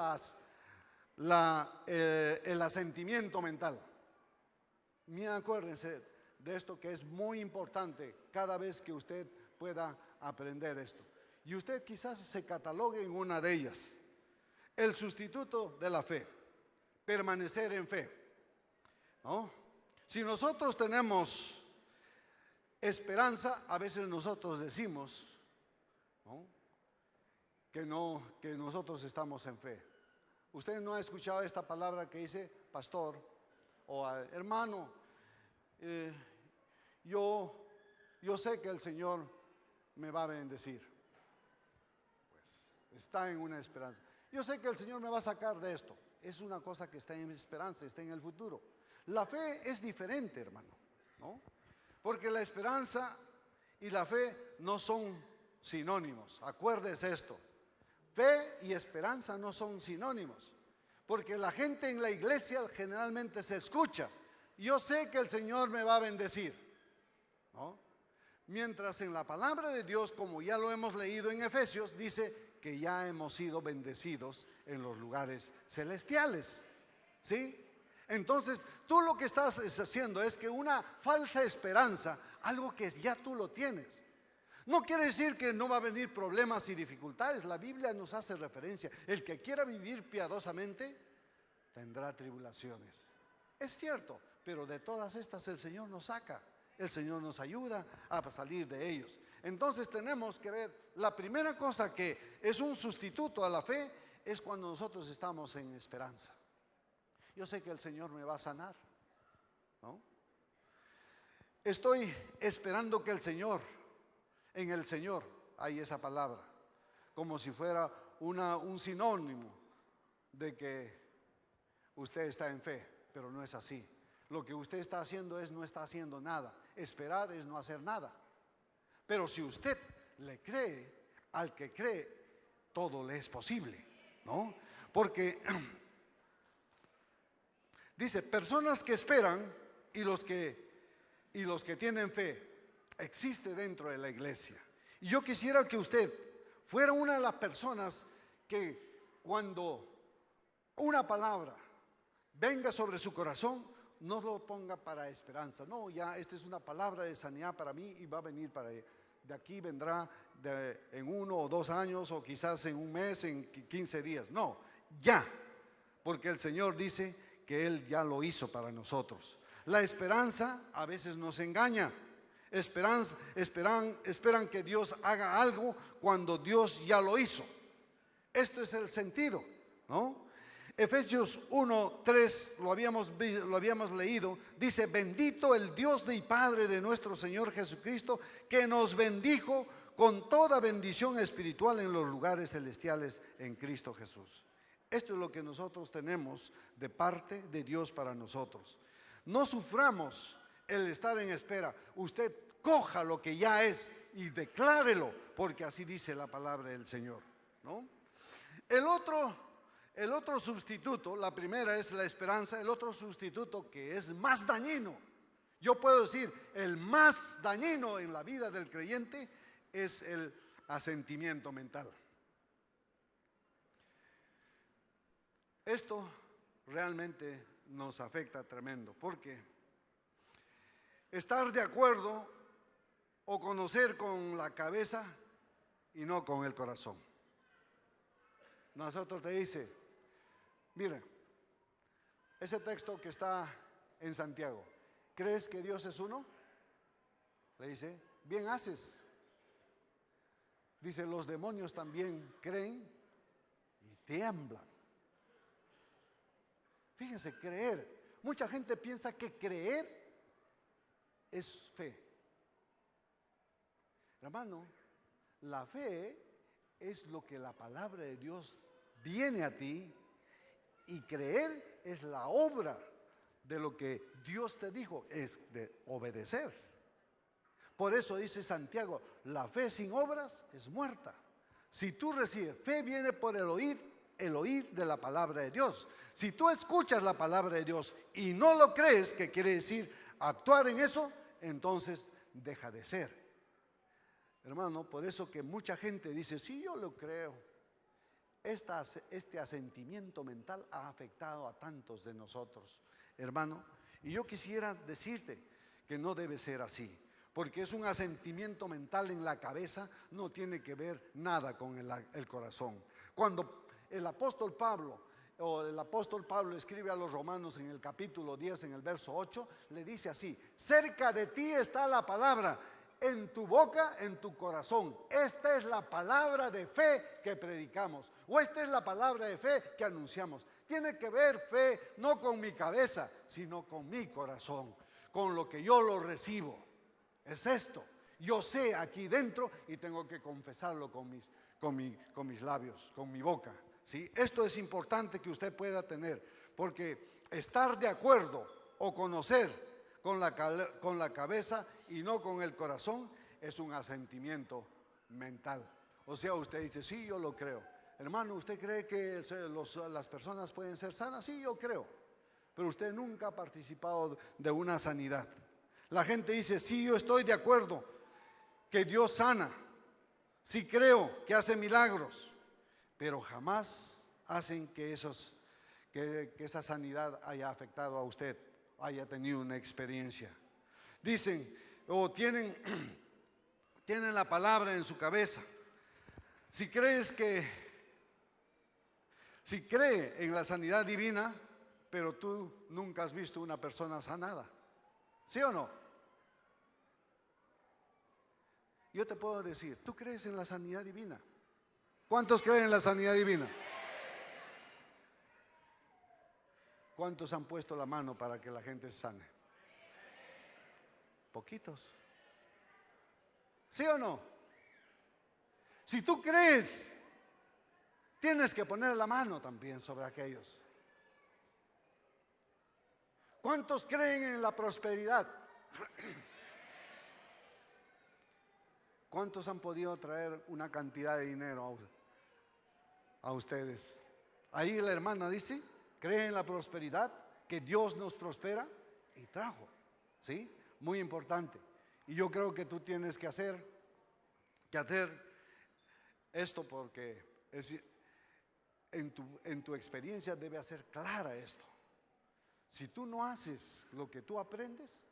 el asentimiento mental. Acuérdense de esto, que es muy importante cada vez que usted pueda aprender esto. Y usted quizás se catalogue en una de ellas. El sustituto de la fe, permanecer en fe, ¿no? Si nosotros tenemos esperanza, a veces nosotros decimos, ¿no?, que nosotros estamos en fe. Usted no ha escuchado esta palabra que dice, pastor o hermano, yo sé que el Señor me va a bendecir. Pues está en una esperanza. Yo sé que el Señor me va a sacar de esto. Es una cosa que está en esperanza, está en el futuro. La fe es diferente, hermano, ¿no? Porque la esperanza y la fe no son sinónimos. Acuérdese esto. Fe y esperanza no son sinónimos. Porque la gente en la iglesia generalmente se escucha. Yo sé que el Señor me va a bendecir, ¿no? Mientras en la palabra de Dios, como ya lo hemos leído en Efesios, dice que ya hemos sido bendecidos en los lugares celestiales, ¿sí? Entonces, tú lo que estás haciendo es que una falsa esperanza, algo que ya tú lo tienes. No quiere decir que no va a venir problemas y dificultades. La Biblia nos hace referencia. El que quiera vivir piadosamente tendrá tribulaciones. Es cierto, pero de todas estas el Señor nos saca. El Señor nos ayuda a salir de ellos. Entonces tenemos que ver, la primera cosa que es un sustituto a la fe es cuando nosotros estamos en esperanza. Yo sé que el Señor me va a sanar, ¿no? Estoy esperando que el Señor, en el Señor hay esa palabra, como si fuera un sinónimo de que usted está en fe, pero no es así. Lo que usted está haciendo no está haciendo nada. Esperar es no hacer nada. Pero si usted le cree, al que cree, todo le es posible, ¿no? Porque dice, personas que esperan y los que tienen fe, existe dentro de la iglesia. Y yo quisiera que usted fuera una de las personas que cuando una palabra venga sobre su corazón, no lo ponga para esperanza. No, ya esta es una palabra de sanidad para mí y va a venir de aquí vendrá en 1 o 2 años o quizás en un mes, en 15 días. No, ya, porque el Señor dice que Él ya lo hizo para nosotros. La esperanza a veces nos engaña. Esperan que Dios haga algo cuando Dios ya lo hizo. Esto es el sentido, ¿no? Efesios 1:3 lo habíamos leído, dice, bendito el Dios y Padre de nuestro Señor Jesucristo, que nos bendijo con toda bendición espiritual en los lugares celestiales en Cristo Jesús. Esto es lo que nosotros tenemos de parte de Dios para nosotros. No suframos el estar en espera. Usted coja lo que ya es y declárelo, porque así dice la palabra del Señor, ¿no? El otro sustituto, la primera es la esperanza, el otro sustituto que es más dañino, yo puedo decir, el más dañino en la vida del creyente es el asentimiento mental. Esto realmente nos afecta tremendo, porque estar de acuerdo o conocer con la cabeza y no con el corazón. Nosotros te dice, mira, ese texto que está en Santiago, ¿crees que Dios es uno? Le dice, bien haces. Dice, los demonios también creen y tiemblan. Fíjense, creer. Mucha gente piensa que creer es fe. Hermano, la fe es lo que la palabra de Dios viene a ti, y creer es la obra de lo que Dios te dijo, es de obedecer. Por eso dice Santiago, la fe sin obras es muerta. Si tú recibes, fe viene por el oír de la palabra de Dios. Si tú escuchas la palabra de Dios y no lo crees, que quiere decir actuar en eso, entonces deja de ser. Hermano, por eso que mucha gente dice, sí, yo lo creo. Este asentimiento mental ha afectado a tantos de nosotros, hermano. Y yo quisiera decirte que no debe ser así, porque es un asentimiento mental en la cabeza, no tiene que ver nada con el corazón. Cuando el apóstol Pablo o el apóstol Pablo escribe a los romanos en el capítulo 10, en el verso 8, le dice así: cerca de ti está la palabra, en tu boca, en tu corazón. Esta es la palabra de fe que predicamos, o esta es la palabra de fe que anunciamos. Tiene que ver fe no con mi cabeza, sino con mi corazón, con lo que yo lo recibo. Es esto. Yo sé aquí dentro y tengo que confesarlo con mis labios, con mi boca. ¿Sí? Esto es importante que usted pueda tener, porque estar de acuerdo o conocer con la cabeza y no con el corazón es un asentimiento mental. O sea, usted dice, sí, yo lo creo. Hermano, ¿usted cree que las personas pueden ser sanas? Sí, yo creo. Pero usted nunca ha participado de una sanidad. La gente dice, sí, yo estoy de acuerdo que Dios sana. Sí creo que hace milagros. Pero jamás hacen que esa sanidad haya afectado a usted, haya tenido una experiencia. Dicen, o tienen la palabra en su cabeza. Si cree en la sanidad divina, pero tú nunca has visto una persona sanada. ¿Sí o no? Yo te puedo decir, ¿tú crees en la sanidad divina? ¿Cuántos creen en la sanidad divina? ¿Cuántos han puesto la mano para que la gente se sane? Poquitos. ¿Sí o no? Si tú crees, tienes que poner la mano también sobre aquellos. ¿Cuántos creen en la prosperidad? ¿Cuántos han podido traer una cantidad de dinero a ustedes? Ahí la hermana dice, cree en la prosperidad, que Dios nos prospera, y trajo. ¿Sí? Muy importante. Y yo creo que tú tienes que hacer esto, porque en tu experiencia debe hacer clara esto. Si tú no haces lo que tú aprendes,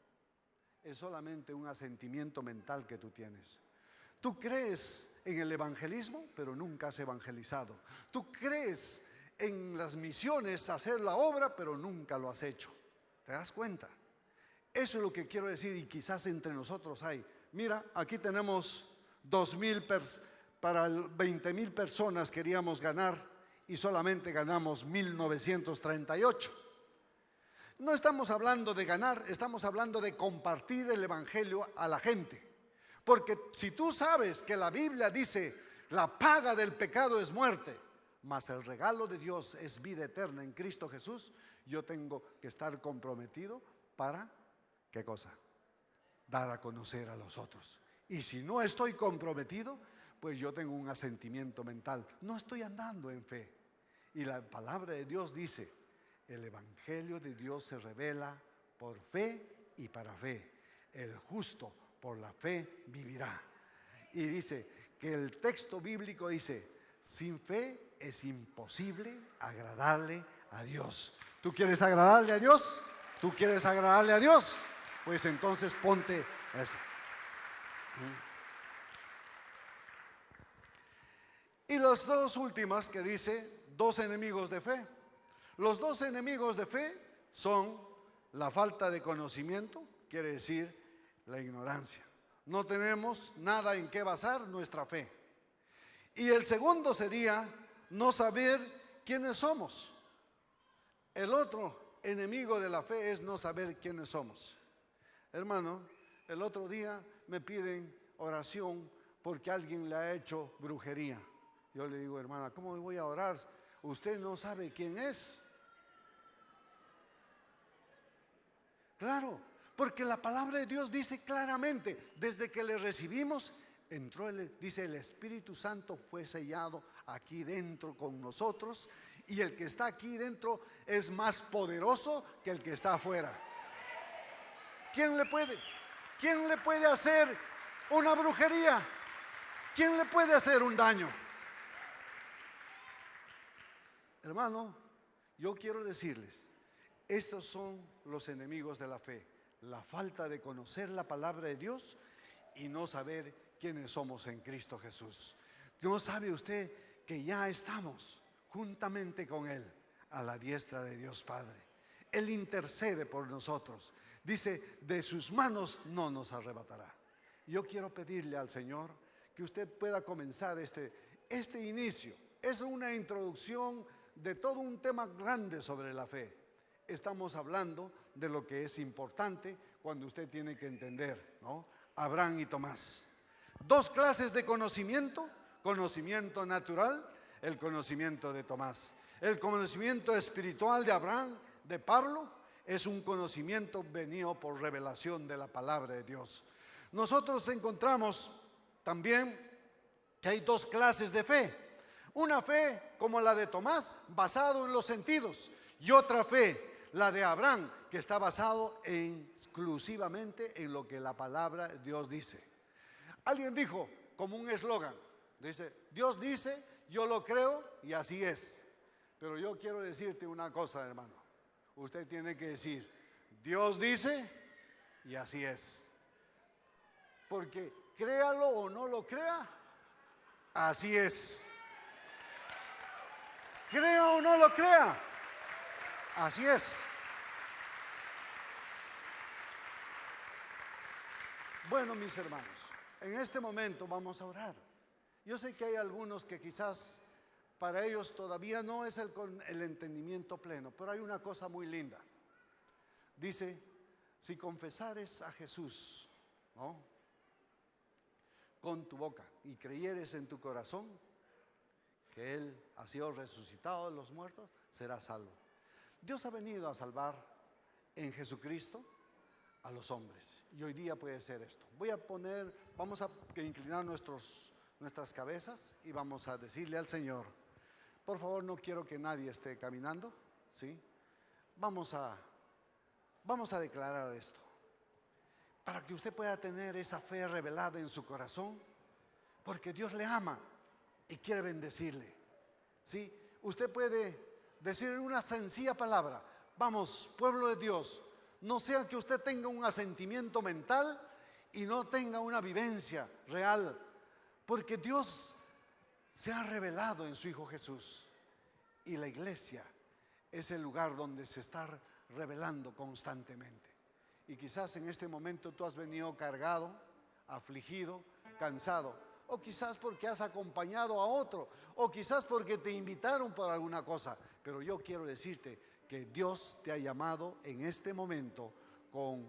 es solamente un asentimiento mental que tú tienes. Tú crees en el evangelismo, pero nunca has evangelizado. Tú crees en las misiones, hacer la obra, pero nunca lo has hecho. ¿Te das cuenta? Eso es lo que quiero decir, y quizás entre nosotros hay. Mira, aquí tenemos 20,000 personas queríamos ganar y solamente ganamos 1,938. No estamos hablando de ganar, estamos hablando de compartir el evangelio a la gente. Porque si tú sabes que la Biblia dice, la paga del pecado es muerte, mas el regalo de Dios es vida eterna en Cristo Jesús, yo tengo que estar comprometido para, ¿qué cosa? Dar a conocer a los otros. Y si no estoy comprometido, pues yo tengo un asentimiento mental. No estoy andando en fe. Y la palabra de Dios dice, el evangelio de Dios se revela por fe y para fe. El justo por la fe vivirá. Y dice que el texto bíblico dice, sin fe es imposible agradarle a Dios. ¿Tú quieres agradarle a Dios? ¿Tú quieres agradarle a Dios? Pues entonces ponte eso. Y las dos últimas que dice, dos enemigos de fe. Los dos enemigos de fe son la falta de conocimiento, quiere decir la ignorancia. No tenemos nada en qué basar nuestra fe. Y el segundo sería no saber quiénes somos. El otro enemigo de la fe es no saber quiénes somos. Hermano, el otro día me piden oración porque alguien le ha hecho brujería. Yo le digo, hermana, ¿cómo voy a orar? Usted no sabe quién es. Claro, porque la palabra de Dios dice claramente, desde que le recibimos, dice el Espíritu Santo fue sellado aquí dentro con nosotros, y el que está aquí dentro es más poderoso que el que está afuera. ¿Quién le puede hacer una brujería? ¿Quién le puede hacer un daño? Hermano, yo quiero decirles, estos son los enemigos de la fe. La falta de conocer la palabra de Dios y no saber quiénes somos en Cristo Jesús. ¿No sabe usted que ya estamos juntamente con Él? a la diestra de Dios Padre. Él intercede por nosotros. Dice, de sus manos no nos arrebatará. Yo quiero pedirle al Señor que usted pueda comenzar este inicio. Es una introducción de todo un tema grande sobre la fe. Estamos hablando de lo que es importante cuando usted tiene que entender, ¿no? Abraham y Tomás. Dos clases de conocimiento: conocimiento natural, el conocimiento de Tomás. El conocimiento espiritual de Abraham, de Pablo, es un conocimiento venido por revelación de la palabra de Dios. Nosotros encontramos también que hay dos clases de fe. Una fe como la de Tomás, basado en los sentidos, y otra fe, la de Abraham, que está basado exclusivamente en lo que la palabra de Dios dice. Alguien dijo, como un eslogan, dice, Dios dice, yo lo creo y así es. Pero yo quiero decirte una cosa, hermano. Usted tiene que decir, Dios dice y así es. Porque créalo o no lo crea, así es. Crea o no lo crea, así es. Bueno, mis hermanos, en este momento vamos a orar. Yo sé que hay algunos que quizás para ellos todavía no es el entendimiento pleno, pero hay una cosa muy linda. Dice, si confesares a Jesús, ¿no?, con tu boca y creyeres en tu corazón que Él ha sido resucitado de los muertos, serás salvo. Dios ha venido a salvar en Jesucristo a los hombres, y hoy día puede ser esto. Vamos a inclinar nuestras cabezas y vamos a decirle al Señor, por favor, no quiero que nadie esté caminando, ¿sí? Vamos a declarar esto, para que usted pueda tener esa fe revelada en su corazón, porque Dios le ama y quiere bendecirle, ¿sí? Usted puede decir una sencilla palabra, vamos, pueblo de Dios, no sea que usted tenga un asentimiento mental y no tenga una vivencia real, porque Dios se ha revelado en su Hijo Jesús, y la iglesia es el lugar donde se está revelando constantemente. Y quizás en este momento tú has venido cargado, afligido, cansado, o quizás porque has acompañado a otro, o quizás porque te invitaron por alguna cosa, pero yo quiero decirte que Dios te ha llamado en este momento con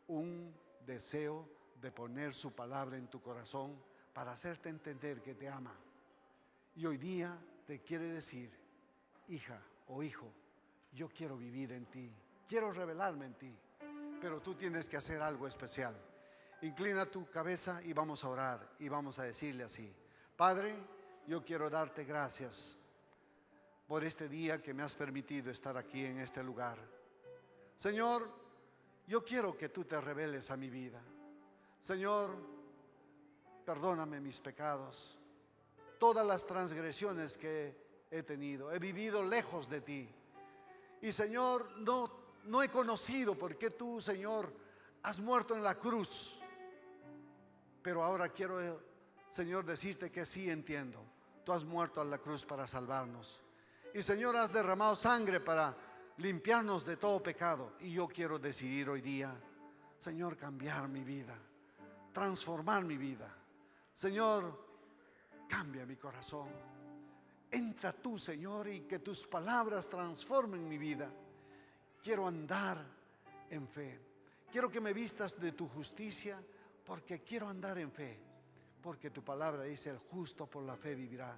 un deseo de poner su palabra en tu corazón para hacerte entender que te ama. Y hoy día te quiere decir, hija o hijo, yo quiero vivir en ti, quiero revelarme en ti, pero tú tienes que hacer algo especial. Inclina tu cabeza y vamos a orar y vamos a decirle así, Padre, yo quiero darte gracias por este día que me has permitido estar aquí en este lugar. Señor, yo quiero que tú te reveles a mi vida. Señor, perdóname mis pecados, todas las transgresiones que he tenido, he vivido lejos de ti. Y Señor, no he conocido por qué tú, Señor, has muerto en la cruz. Pero ahora quiero, Señor, decirte que sí entiendo. Tú has muerto en la cruz para salvarnos. Y Señor, has derramado sangre para limpiarnos de todo pecado. Y yo quiero decidir hoy día, Señor, cambiar mi vida, transformar mi vida. Señor, cambia mi corazón. Entra tú, Señor, y que tus palabras transformen mi vida. Quiero andar en fe. Quiero que me vistas de tu justicia, porque quiero andar en fe. Porque tu palabra dice, el justo por la fe vivirá.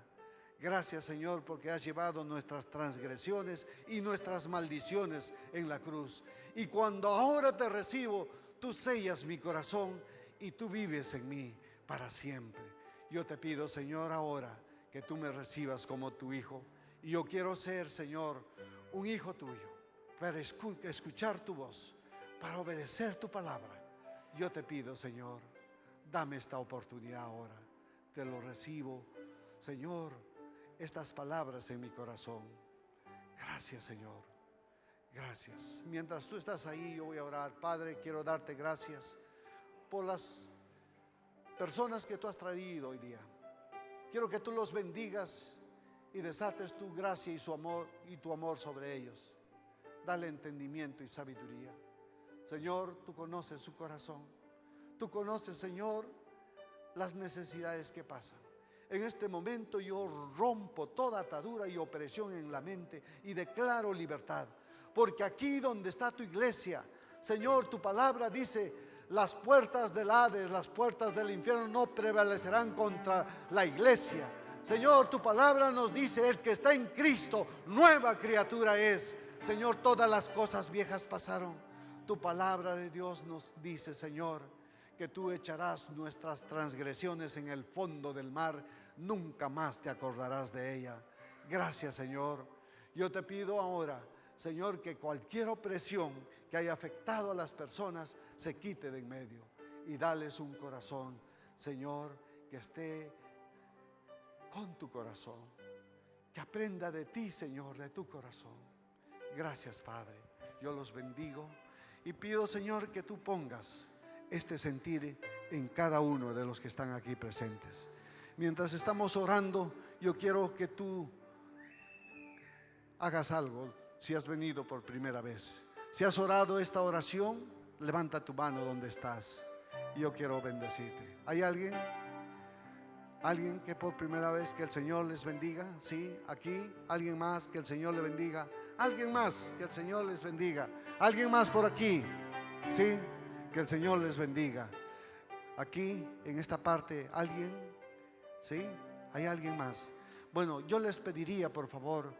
Gracias, Señor, porque has llevado nuestras transgresiones y nuestras maldiciones en la cruz. Y cuando ahora te recibo, tú sellas mi corazón y tú vives en mí para siempre. Yo te pido, Señor, ahora que tú me recibas como tu hijo. Y yo quiero ser, Señor, un hijo tuyo, para escuchar tu voz, para obedecer tu palabra. Yo te pido, Señor, dame esta oportunidad ahora. Te lo recibo, Señor, estas palabras en mi corazón. Gracias, Señor. Gracias. Mientras tú estás ahí, yo voy a orar. Padre, quiero darte gracias por las personas que tú has traído hoy día. Quiero que tú los bendigas y desates tu gracia y su amor y tu amor sobre ellos. Dale entendimiento y sabiduría. Señor, tú conoces su corazón. Tú conoces, Señor, las necesidades que pasan. En este momento yo rompo toda atadura y opresión en la mente y declaro libertad. Porque aquí donde está tu iglesia, Señor, tu palabra dice: las puertas del Hades, las puertas del infierno no prevalecerán contra la iglesia. Señor, tu palabra nos dice: el que está en Cristo, nueva criatura es. Señor, todas las cosas viejas pasaron. Tu palabra de Dios nos dice, Señor, que tú echarás nuestras transgresiones en el fondo del mar, nunca más te acordarás de ella. Gracias, Señor. Yo te pido ahora, Señor, que cualquier opresión que haya afectado a las personas se quite de en medio y dales un corazón, Señor, que esté con tu corazón, que aprenda de ti, Señor, de tu corazón. Gracias, Padre. Yo los bendigo y pido, Señor, que tú pongas este sentir en cada uno de los que están aquí presentes. Mientras estamos orando, yo quiero que tú hagas algo. Si has venido por primera vez, si has orado esta oración, levanta tu mano donde estás. Yo quiero bendecirte. ¿Hay alguien? ¿Alguien que por primera vez? Que el Señor les bendiga. ¿Sí? Aquí. ¿Alguien más? Que el Señor le bendiga. ¿Alguien más? Que el Señor les bendiga. ¿Alguien más por aquí? ¿Sí? Que el Señor les bendiga. Aquí, en esta parte, ¿alguien? ¿Sí? ¿Hay alguien más? Bueno, yo les pediría, por favor,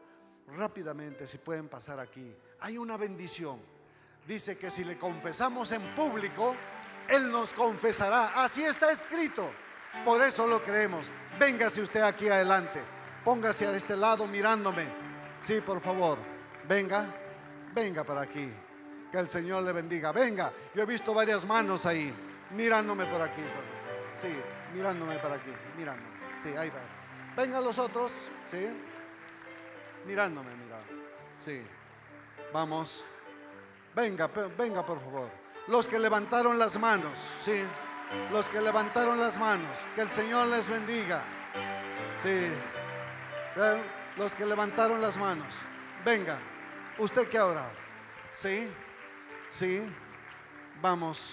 rápidamente, si pueden pasar aquí. Hay una bendición. Dice que si le confesamos en público, Él nos confesará. Así está escrito. Por eso lo creemos. Véngase usted aquí adelante. Póngase a este lado mirándome. Sí, por favor. Venga. Venga para aquí. Que el Señor le bendiga. Venga. Yo he visto varias manos ahí, mirándome por aquí. Sí, mirándome para aquí. Mirando. Sí, ahí va. Venga los otros. Sí. Mirándome, mira. Sí. Vamos. Venga, venga por favor. Los que levantaron las manos, sí. Los que levantaron las manos, que el Señor les bendiga. Sí. Los que levantaron las manos. Venga. ¿Usted qué ha orado? Sí. Sí. Vamos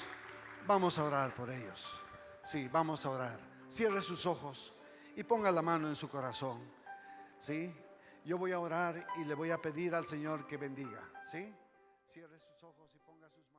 a orar por ellos. Sí, vamos a orar. Cierre sus ojos y ponga la mano en su corazón. Sí. Yo voy a orar y le voy a pedir al Señor que bendiga. ¿Sí? Cierre sus ojos y ponga sus manos.